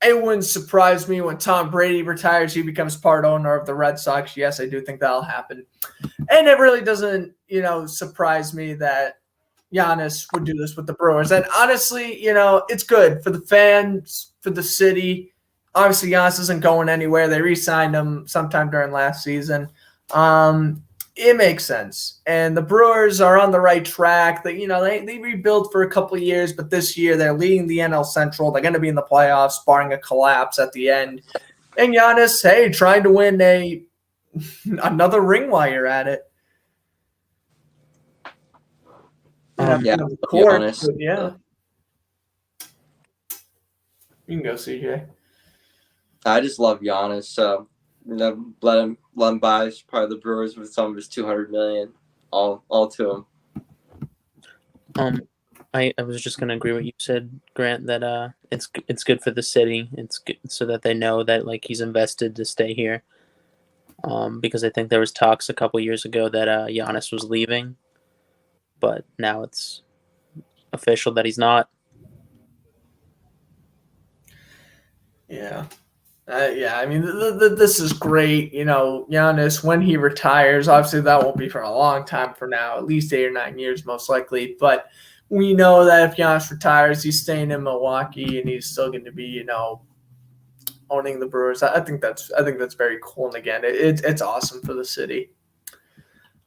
Speaker 1: It wouldn't surprise me when Tom Brady retires, he becomes part owner of the Red Sox. Yes, I do think that'll happen. And it really doesn't, surprise me that Giannis would do this with the Brewers. And honestly, it's good for the fans, for the city. Obviously, Giannis isn't going anywhere. They re-signed him sometime during last season. It makes sense. And the Brewers are on the right track. They rebuilt for a couple of years, but this year they're leading the NL Central. They're going to be in the playoffs, barring a collapse at the end. And Giannis, hey, trying to win another ring while you're at it.
Speaker 3: Yeah,
Speaker 1: Giannis. Yeah. You can go, CJ.
Speaker 3: I just love Giannis. Let him buy part of the Brewers with some of his $200 million, all to him.
Speaker 2: I was just gonna agree with what you said, Grant. That it's good for the city. It's good so that they know that he's invested to stay here. Because I think there was talks a couple years ago that Giannis was leaving, but now it's official that he's not.
Speaker 1: Yeah. I mean, this is great. Giannis, when he retires, obviously that won't be for a long time from now, at least 8 or 9 years, most likely. But we know that if Giannis retires, he's staying in Milwaukee and he's still going to be, owning the Brewers. I think that's very cool. And again, it's awesome for the city.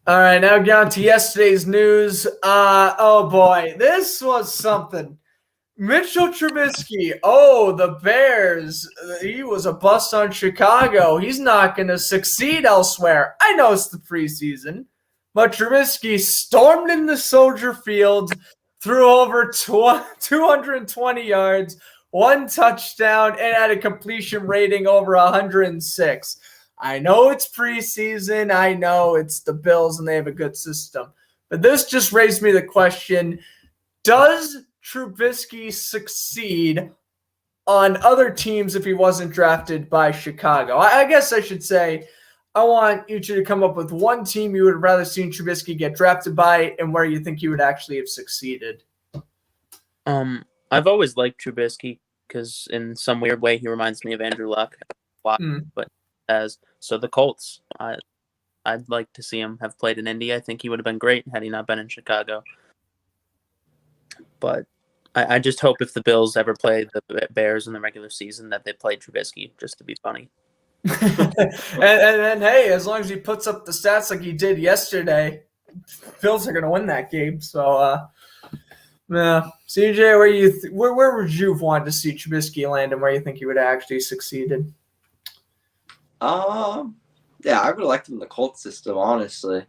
Speaker 1: All right, now get on to yesterday's news. Oh boy, this was something. Mitchell Trubisky, the Bears, he was a bust on Chicago. He's not going to succeed elsewhere. I know it's the preseason, but Trubisky stormed into Soldier Field, threw over 220 yards, 1 touchdown, and had a completion rating over 106. I know it's preseason. I know it's the Bills and they have a good system. But this just raised me the question, does Trubisky succeed on other teams if he wasn't drafted by Chicago? I guess I should say I want you two to come up with one team you would rather seen Trubisky get drafted by and where you think he would actually have succeeded.
Speaker 2: I've always liked Trubisky because in some weird way he reminds me of Andrew Luck. But the Colts, I'd like to see him have played in Indy. I think he would have been great had he not been in Chicago. But I just hope if the Bills ever play the Bears in the regular season that they play Trubisky just to be funny.
Speaker 1: and hey, as long as he puts up the stats like he did yesterday, Bills are going to win that game. So, CJ, where would you have wanted to see Trubisky land and where you think he would have actually succeeded?
Speaker 3: I would have liked him in the Colts system, honestly.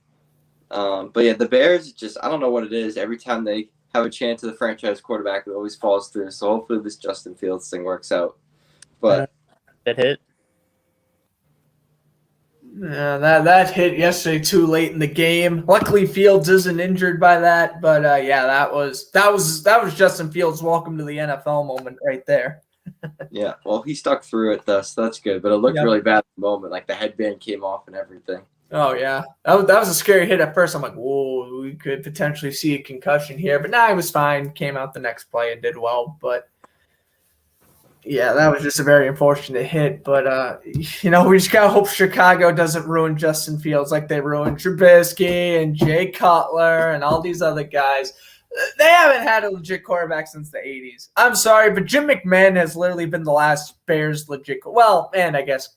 Speaker 3: But yeah, the Bears, I don't know what it is. Every time they have a chance at the franchise quarterback, it always falls through. So hopefully this Justin Fields thing works out. But
Speaker 2: that hit.
Speaker 1: Yeah, that hit yesterday too late in the game. Luckily, Fields isn't injured by that. But that was Justin Fields' welcome to the NFL moment right there.
Speaker 3: Yeah, well, he stuck through it, though, so that's good. But it looked really bad at the moment. Like, the headband came off and everything.
Speaker 1: Oh, yeah. That was a scary hit at first. I'm like, whoa, we could potentially see a concussion here. But he was fine. Came out the next play and did well. But, yeah, that was just a very unfortunate hit. But, we just got to hope Chicago doesn't ruin Justin Fields like they ruined Trubisky and Jay Cutler and all these other guys. They haven't had a legit quarterback since the 80s. I'm sorry, but Jim McMahon has literally been the last Bears legit – well, and I guess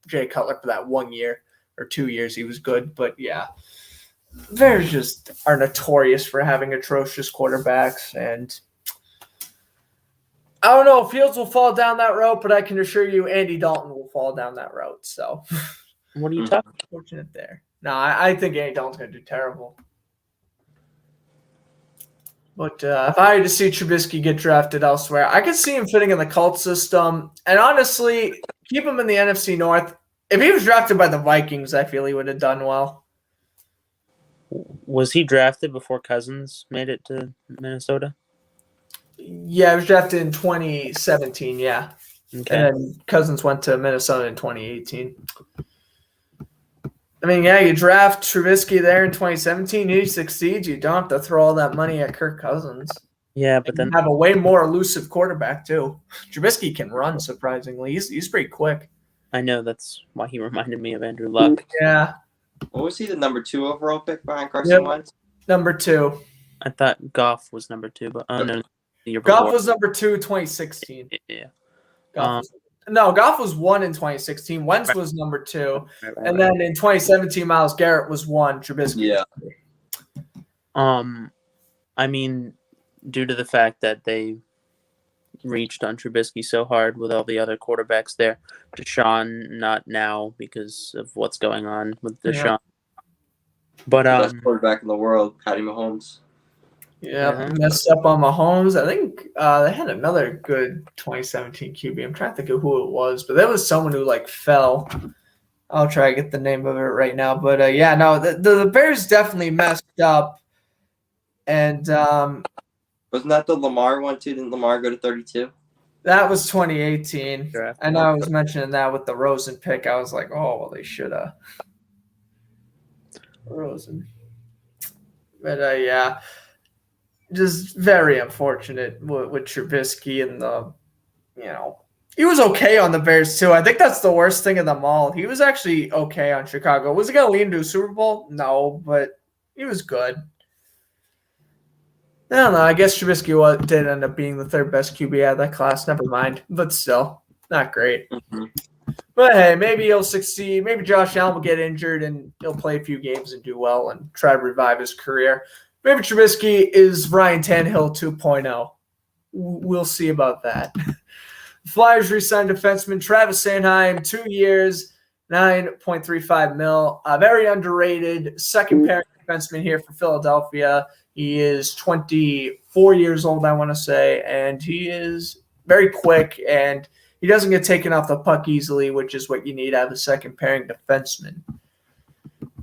Speaker 1: Jay Cutler for that 1 year. Or 2 years he was good, but yeah. Bears just are notorious for having atrocious quarterbacks, and I don't know if Fields will fall down that road, but I can assure you Andy Dalton will fall down that road. So
Speaker 2: What are you talking about?
Speaker 1: Fortunate there. No, I think Andy Dalton's going to do terrible. But if I had to see Trubisky get drafted elsewhere, I could see him fitting in the cult system. And honestly, keep him in the NFC North. If he was drafted by the Vikings, I feel he would have done well.
Speaker 2: Was he drafted before Cousins made it to Minnesota?
Speaker 1: Yeah, he was drafted in 2017, yeah.
Speaker 2: Okay.
Speaker 1: And then Cousins went to Minnesota in 2018. I mean, yeah, you draft Trubisky there in 2017, he succeeds. You don't have to throw all that money at Kirk Cousins.
Speaker 2: Yeah, but then
Speaker 1: you have a way more elusive quarterback, too. Trubisky can run, surprisingly. He's pretty quick.
Speaker 2: I know that's why he reminded me of Andrew Luck.
Speaker 1: Yeah.
Speaker 3: What was he, the number 2 overall pick behind Carson Wentz?
Speaker 1: Number 2.
Speaker 2: I thought Goff was number 2, but no, the year
Speaker 1: Goff
Speaker 2: before.
Speaker 1: was number 2, 2016.
Speaker 2: Yeah.
Speaker 1: Goff was 1 in 2016. Wentz was number 2. And then in 2017, Myles Garrett was 1. Trubisky.
Speaker 3: Yeah.
Speaker 2: I mean, due to the fact that they reached on Trubisky so hard with all the other quarterbacks there. Deshaun, not now because of what's going on with Deshaun.
Speaker 1: Yeah.
Speaker 2: But
Speaker 3: best quarterback in the world, Patty Mahomes.
Speaker 1: Yeah, messed up on Mahomes. I think they had another good 2017 QB. I'm trying to think of who it was, but there was someone who fell. I'll try to get the name of it right now. But the Bears definitely messed up. And
Speaker 3: wasn't that the Lamar one too? Didn't Lamar go to 32?
Speaker 1: That was 2018.
Speaker 2: Draft.
Speaker 1: I know I was mentioning that with the Rosen pick. I was like, oh, well, they should have. Rosen. But, just very unfortunate with Trubisky and he was okay on the Bears too. I think that's the worst thing of them all. He was actually okay on Chicago. Was he going to lead into a Super Bowl? No, but he was good. I don't know. I guess Trubisky did end up being the third best QB out of that class. Never mind. But still, not great.
Speaker 3: Mm-hmm.
Speaker 1: But, hey, maybe he'll succeed. Maybe Josh Allen will get injured and he'll play a few games and do well and try to revive his career. Maybe Trubisky is Ryan Tannehill 2.0. We'll see about that. Flyers re-signed defenseman Travis Sanheim, 2 years, $9.35 million. Very underrated second-pairing defenseman here for Philadelphia. He is 24 years old, I want to say, and he is very quick, and he doesn't get taken off the puck easily, which is what you need out of a second-pairing defenseman.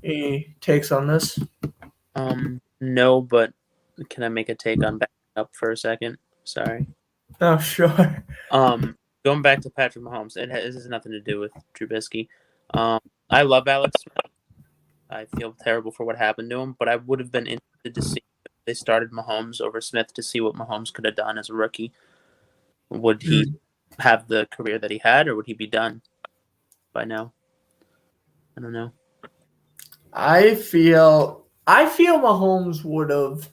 Speaker 1: Any takes on this?
Speaker 2: No, but can I make a take on backing up for a second? Sorry.
Speaker 1: Oh, sure.
Speaker 2: Going back to Patrick Mahomes, this has nothing to do with Trubisky. I love Alex Smith. I feel terrible for what happened to him, but I would have been interested to see if they started Mahomes over Smith to see what Mahomes could have done as a rookie. Would he have the career that he had, or would he be done by now? I don't know. I
Speaker 1: feel Mahomes would have.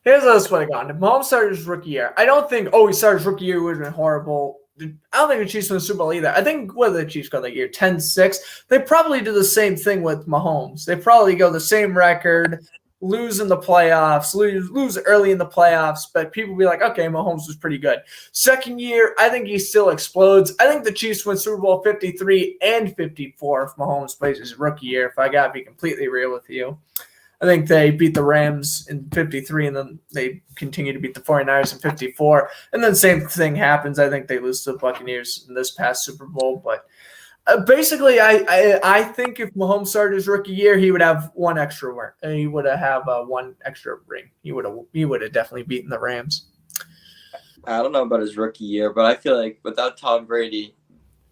Speaker 1: Here's how this would have gone. If Mahomes started his rookie year, I don't think, he started his rookie year would have been horrible. I don't think the Chiefs won the Super Bowl either. I think what did the Chiefs go that year? 10-6. They probably do the same thing with Mahomes. They probably go the same record, lose in the playoffs, lose early in the playoffs, but people be like, okay, Mahomes was pretty good. Second year, I think he still explodes. I think the Chiefs win Super Bowl 53 and 54 if Mahomes plays his rookie year, if I got to be completely real with you. I think they beat the Rams in 53, and then they continue to beat the 49ers in 54. And then same thing happens. I think they lose to the Buccaneers in this past Super Bowl. But basically, I think if Mahomes started his rookie year, he would have one extra win. He would have one extra ring. He would have definitely beaten the Rams.
Speaker 3: I don't know about his rookie year, but I feel like without Tom Brady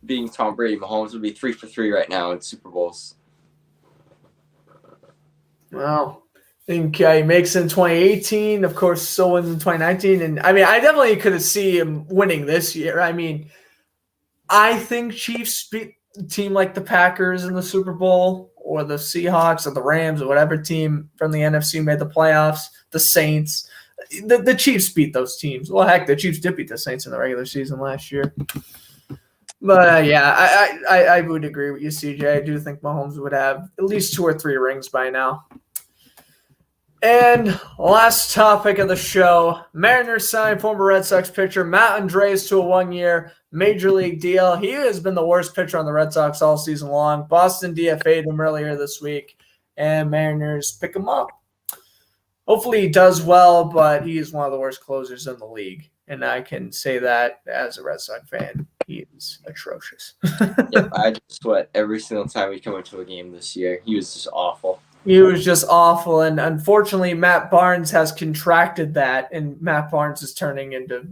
Speaker 3: being Tom Brady, Mahomes would be 3 for 3 right now in Super Bowls.
Speaker 1: Well, I think he makes it in 2018. Of course, so wins in 2019. And I mean, I definitely could see him winning this year. I mean, I think Chiefs beat a team like the Packers in the Super Bowl or the Seahawks or the Rams or whatever team from the NFC made the playoffs, the Saints. The Chiefs beat those teams. Well, heck, the Chiefs did beat the Saints in the regular season last year. But yeah, I would agree with you, CJ. I do think Mahomes would have at least 2 or 3 rings by now. And last topic of the show, Mariners signed former Red Sox pitcher Matt Andres to a 1-year major league deal. He has been the worst pitcher on the Red Sox all season long. Boston DFA'd him earlier this week, and Mariners pick him up. Hopefully he does well, but he is one of the worst closers in the league. And I can say that as a Red Sox fan. He is atrocious.
Speaker 3: Yep, I just sweat every single time we come into a game this year. He was just awful.
Speaker 1: He was just awful, and unfortunately, Matt Barnes has contracted that, and Matt Barnes is turning into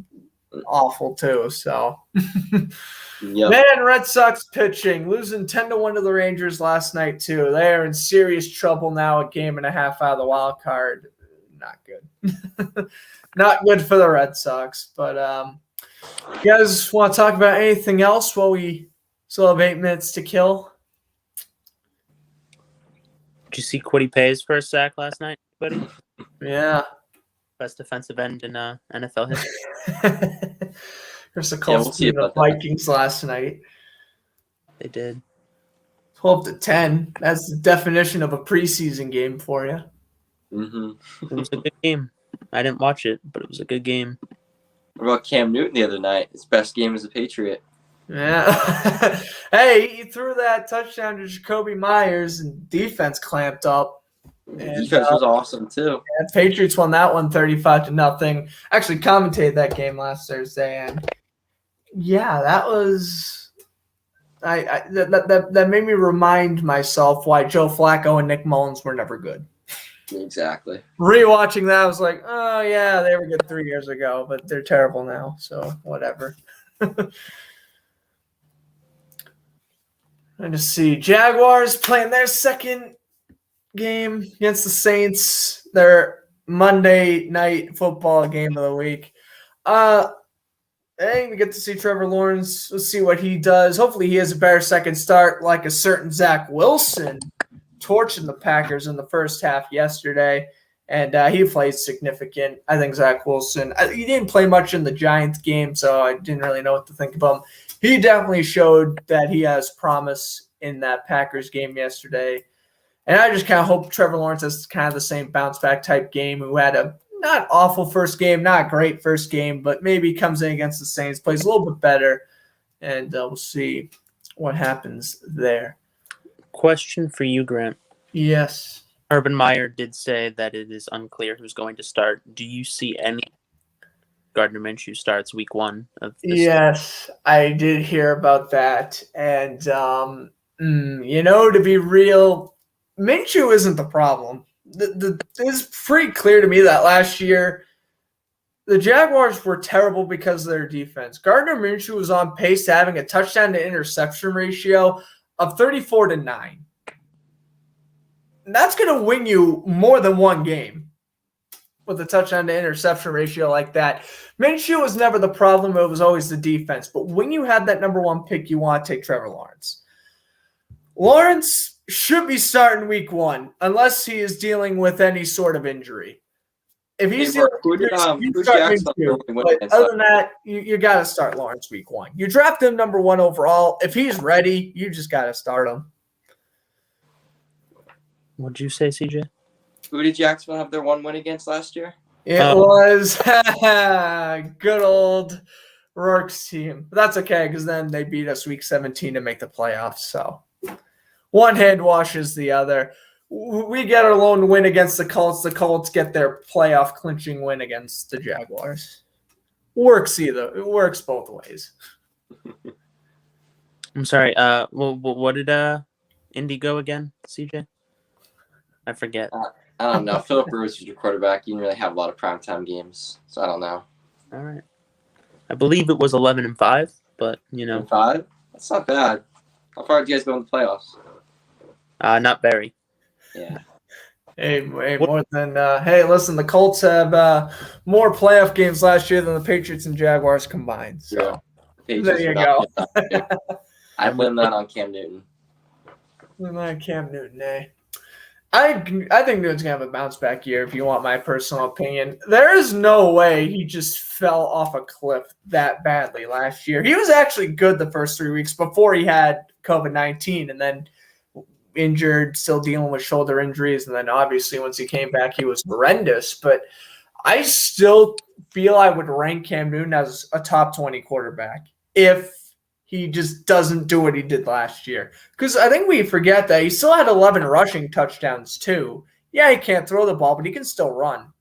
Speaker 1: awful too. So,
Speaker 3: Yep.
Speaker 1: Man, Red Sox pitching losing 10-1 to the Rangers last night too. They are in serious trouble now. A game and a half out of the wild card. Not good. Not good for the Red Sox. But you guys want to talk about anything else while we still have 8 minutes to kill?
Speaker 2: Did you see Quiddy Pay's first sack last night, buddy?
Speaker 1: Yeah.
Speaker 2: Best defensive end in NFL history.
Speaker 1: There's a call to the Vikings last night.
Speaker 2: They did.
Speaker 1: 12-10. That's the definition of a preseason game for you.
Speaker 3: Mm-hmm.
Speaker 2: It was a good game. I didn't watch it, but it was a good game.
Speaker 3: What about Cam Newton the other night? His best game as a Patriot.
Speaker 1: Yeah. Hey, he threw that touchdown to Jacoby Myers, and defense clamped up.
Speaker 3: And, defense was awesome too.
Speaker 1: Yeah, Patriots won that one 35-0. Actually commentated that game last Thursday, and yeah, that was that made me remind myself why Joe Flacco and Nick Mullins were never good.
Speaker 3: Exactly.
Speaker 1: Rewatching that, I was like, oh yeah, they were good 3 years ago, but they're terrible now. So whatever. I just see Jaguars playing their second game against the Saints. Their Monday night football game of the week. Hey, we get to see Trevor Lawrence. Let's see what he does. Hopefully he has a better second start like a certain Zach Wilson torching the Packers in the first half yesterday. And he played significant. I think Zach Wilson, he didn't play much in the Giants game, so I didn't really know what to think of him. He definitely showed that he has promise in that Packers game yesterday. And I just kind of hope Trevor Lawrence has kind of the same bounce-back type game, who had a not awful first game, not great first game, but maybe comes in against the Saints, plays a little bit better, and we'll see what happens there.
Speaker 2: Question for you, Grant.
Speaker 1: Yes.
Speaker 2: Urban Meyer did say that it is unclear who's going to start. Do you see any Gardner Minshew starts week 1 of this?
Speaker 1: Yes, I did hear about that. And, to be real, Minshew isn't the problem. It's pretty clear to me that last year the Jaguars were terrible because of their defense. Gardner Minshew was on pace to having a touchdown to interception ratio of 34-9. That's going to win you more than one game with a touchdown to interception ratio like that. Minshew was never the problem. It was always the defense. But when you have that number 1 pick, you want to take Trevor Lawrence. Lawrence should be starting week 1 unless he is dealing with any sort of injury. If he's dealing with injury, you start Minshew. But other than that, you got to start Lawrence week 1. You draft him number 1 overall. If he's ready, you just got to start him.
Speaker 2: What'd you say, CJ?
Speaker 3: Who did Jacksonville have their 1 win against last year?
Speaker 1: It was good old Rourke's team. But that's okay, because then they beat us week 17 to make the playoffs. So one hand washes the other. We get our lone win against the Colts. The Colts get their playoff clinching win against the Jaguars. Works either. It works both ways.
Speaker 2: I'm sorry. What did Indy go again, CJ? I forget.
Speaker 3: I don't know. Philip Rivers was your quarterback. You didn't really have a lot of primetime games, so I don't know.
Speaker 2: All right. I believe it was 11-5, but
Speaker 3: And 5? That's not bad. How far did you guys go in the playoffs?
Speaker 2: not very.
Speaker 3: Yeah.
Speaker 1: Hey, more than hey, listen, the Colts have more playoff games last year than the Patriots and Jaguars combined. So there you go.
Speaker 3: I blame that on Cam Newton.
Speaker 1: Cam Newton, eh? I think Newton's gonna have a bounce back year. If you want my personal opinion, there is no way he just fell off a cliff that badly last year. He was actually good the first 3 weeks before he had COVID-19, and then injured, still dealing with shoulder injuries, and then obviously once he came back, he was horrendous. But I still feel I would rank Cam Newton as a top 20 quarterback if he just doesn't do what he did last year. Because I think we forget that he still had 11 rushing touchdowns too. Yeah, he can't throw the ball, but he can still run.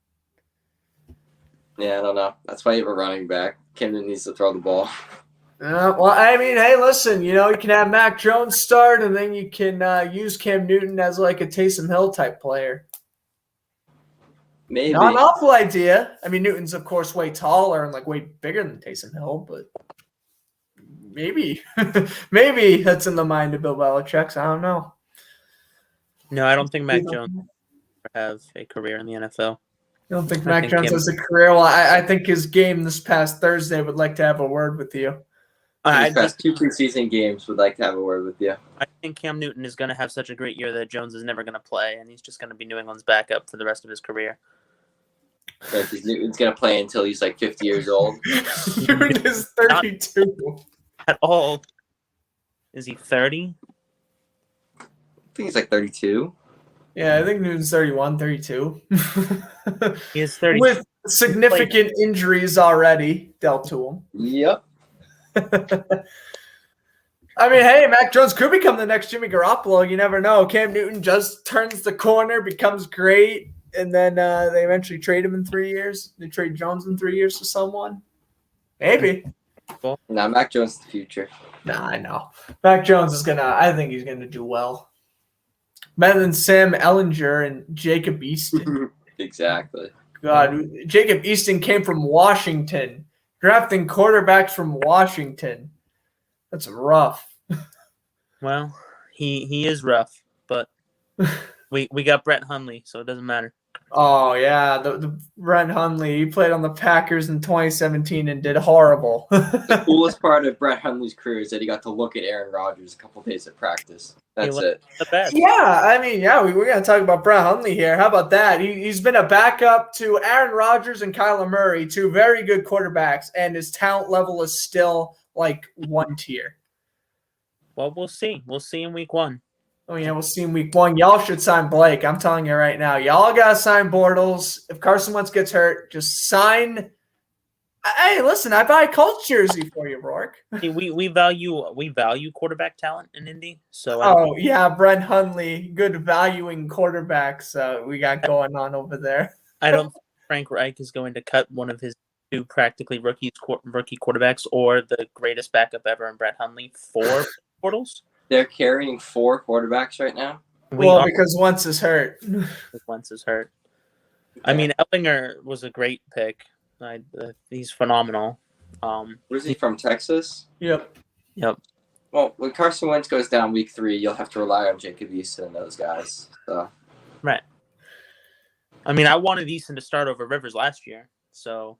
Speaker 3: Yeah, I don't know. That's why you have a running back. Cam Newton needs to throw the ball.
Speaker 1: Well, I mean, hey, listen, you can have Mac Jones start, and then you can use Cam Newton as like a Taysom Hill type player.
Speaker 3: Maybe.
Speaker 1: Not an awful idea. I mean, Newton's, of course, way taller and like way bigger than Taysom Hill, but maybe. Maybe that's in the mind of Bill Belichick. I don't know.
Speaker 2: No, I don't think Mac Jones will have a career in the NFL.
Speaker 1: You don't think Mac Jones has a career? Well, I think his game this past Thursday would like to have a word with you.
Speaker 3: These past 2 preseason games would like to have a word with you.
Speaker 2: I think Cam Newton is going to have such a great year that Jones is never going to play, and he's just going to be New England's backup for the rest of his career.
Speaker 3: Yeah, because Newton's going to play until he's like 50 years old.
Speaker 1: Newton is 32.
Speaker 2: Not at all. Is he 30?
Speaker 3: I think he's like 32.
Speaker 1: Yeah, I think Newton's 31, 32.
Speaker 2: He is 30.
Speaker 1: With significant injuries already dealt to him.
Speaker 3: Yep.
Speaker 1: I mean, hey, Mac Jones could become the next Jimmy Garoppolo. You never know. Cam Newton just turns the corner, becomes great, and then they eventually trade him in 3 years. They trade Jones in 3 years to someone. Maybe.
Speaker 3: Nah, Mac Jones is the future.
Speaker 1: Nah, I know. Mac Jones is I think he's gonna do well. Better than Sam Ellinger and Jacob Easton.
Speaker 3: Exactly.
Speaker 1: God, Jacob Easton came from Washington. Drafting quarterbacks from Washington. That's rough.
Speaker 2: Well, he is rough, but we got Brett Hundley, so it doesn't matter.
Speaker 1: Oh, yeah. The Brett Hundley, he played on the Packers in 2017 and did horrible.
Speaker 3: The coolest part of Brett Hundley's career is that he got to look at Aaron Rodgers a couple days at practice. That's it.
Speaker 2: The best.
Speaker 1: Yeah, I mean, we're going to talk about Brett Hundley here. How about that? He's been a backup to Aaron Rodgers and Kyler Murray, 2 very good quarterbacks, and his talent level is still like 1 tier.
Speaker 2: Well, we'll see. We'll see in week 1.
Speaker 1: Oh, yeah, we'll see in week 1. Y'all should sign Blake. I'm telling you right now. Y'all got to sign Bortles. If Carson Wentz gets hurt, just sign. Hey, listen, I buy a Colts jersey for you, Rourke.
Speaker 2: We value quarterback talent in Indy. So
Speaker 1: Brett Hundley, good valuing quarterbacks we got going on over there.
Speaker 2: I don't think Frank Reich is going to cut one of his 2 practically rookie quarterbacks or the greatest backup ever in Brett Hundley for Bortles.
Speaker 3: They're carrying 4 quarterbacks right now.
Speaker 1: Because Wentz is hurt.
Speaker 2: Wentz is hurt. I mean, Ellinger was a great pick. He's phenomenal.
Speaker 3: Where's he from? Texas?
Speaker 1: Yep.
Speaker 3: Well, when Carson Wentz goes down week 3, you'll have to rely on Jacob Easton and those guys. So.
Speaker 2: Right. I mean, I wanted Easton to start over Rivers last year. So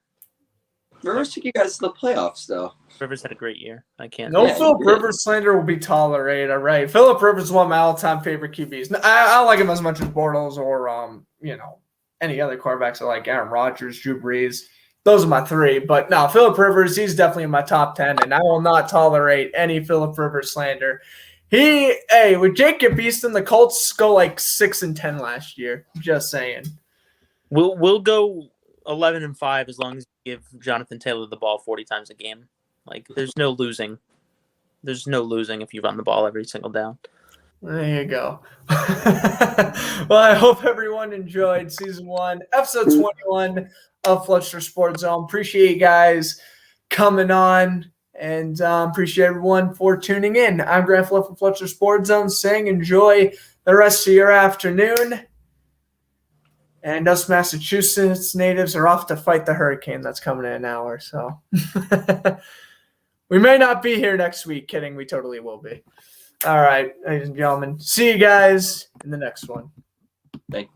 Speaker 3: Rivers took you guys to the playoffs, though.
Speaker 2: Rivers had a great year. I can't.
Speaker 1: No Philip Rivers slander will be tolerated. All right. Philip Rivers is one of my all-time favorite QBs. I don't like him as much as Bortles or any other quarterbacks. I like Aaron Rodgers, Drew Brees. Those are my 3. But no, Philip Rivers, he's definitely in my top 10, and I will not tolerate any Philip Rivers slander. With Jacob Easton, the Colts go like 6-10 last year. Just saying.
Speaker 2: We'll go 11-5 as long as you give Jonathan Taylor the ball 40 times a game. Like, there's no losing. There's no losing if you run the ball every single down.
Speaker 1: There you go. Well, I hope everyone enjoyed Season 1, Episode 21 of Floodsters Sports Zone. Appreciate you guys coming on, and appreciate everyone for tuning in. I'm Grant Fluff from Floodsters Sports Zone saying enjoy the rest of your afternoon. And us Massachusetts natives are off to fight the hurricane that's coming in an hour. So we may not be here next week. Kidding. We totally will be. All right, ladies and gentlemen. See you guys in the next one.
Speaker 3: Thank you.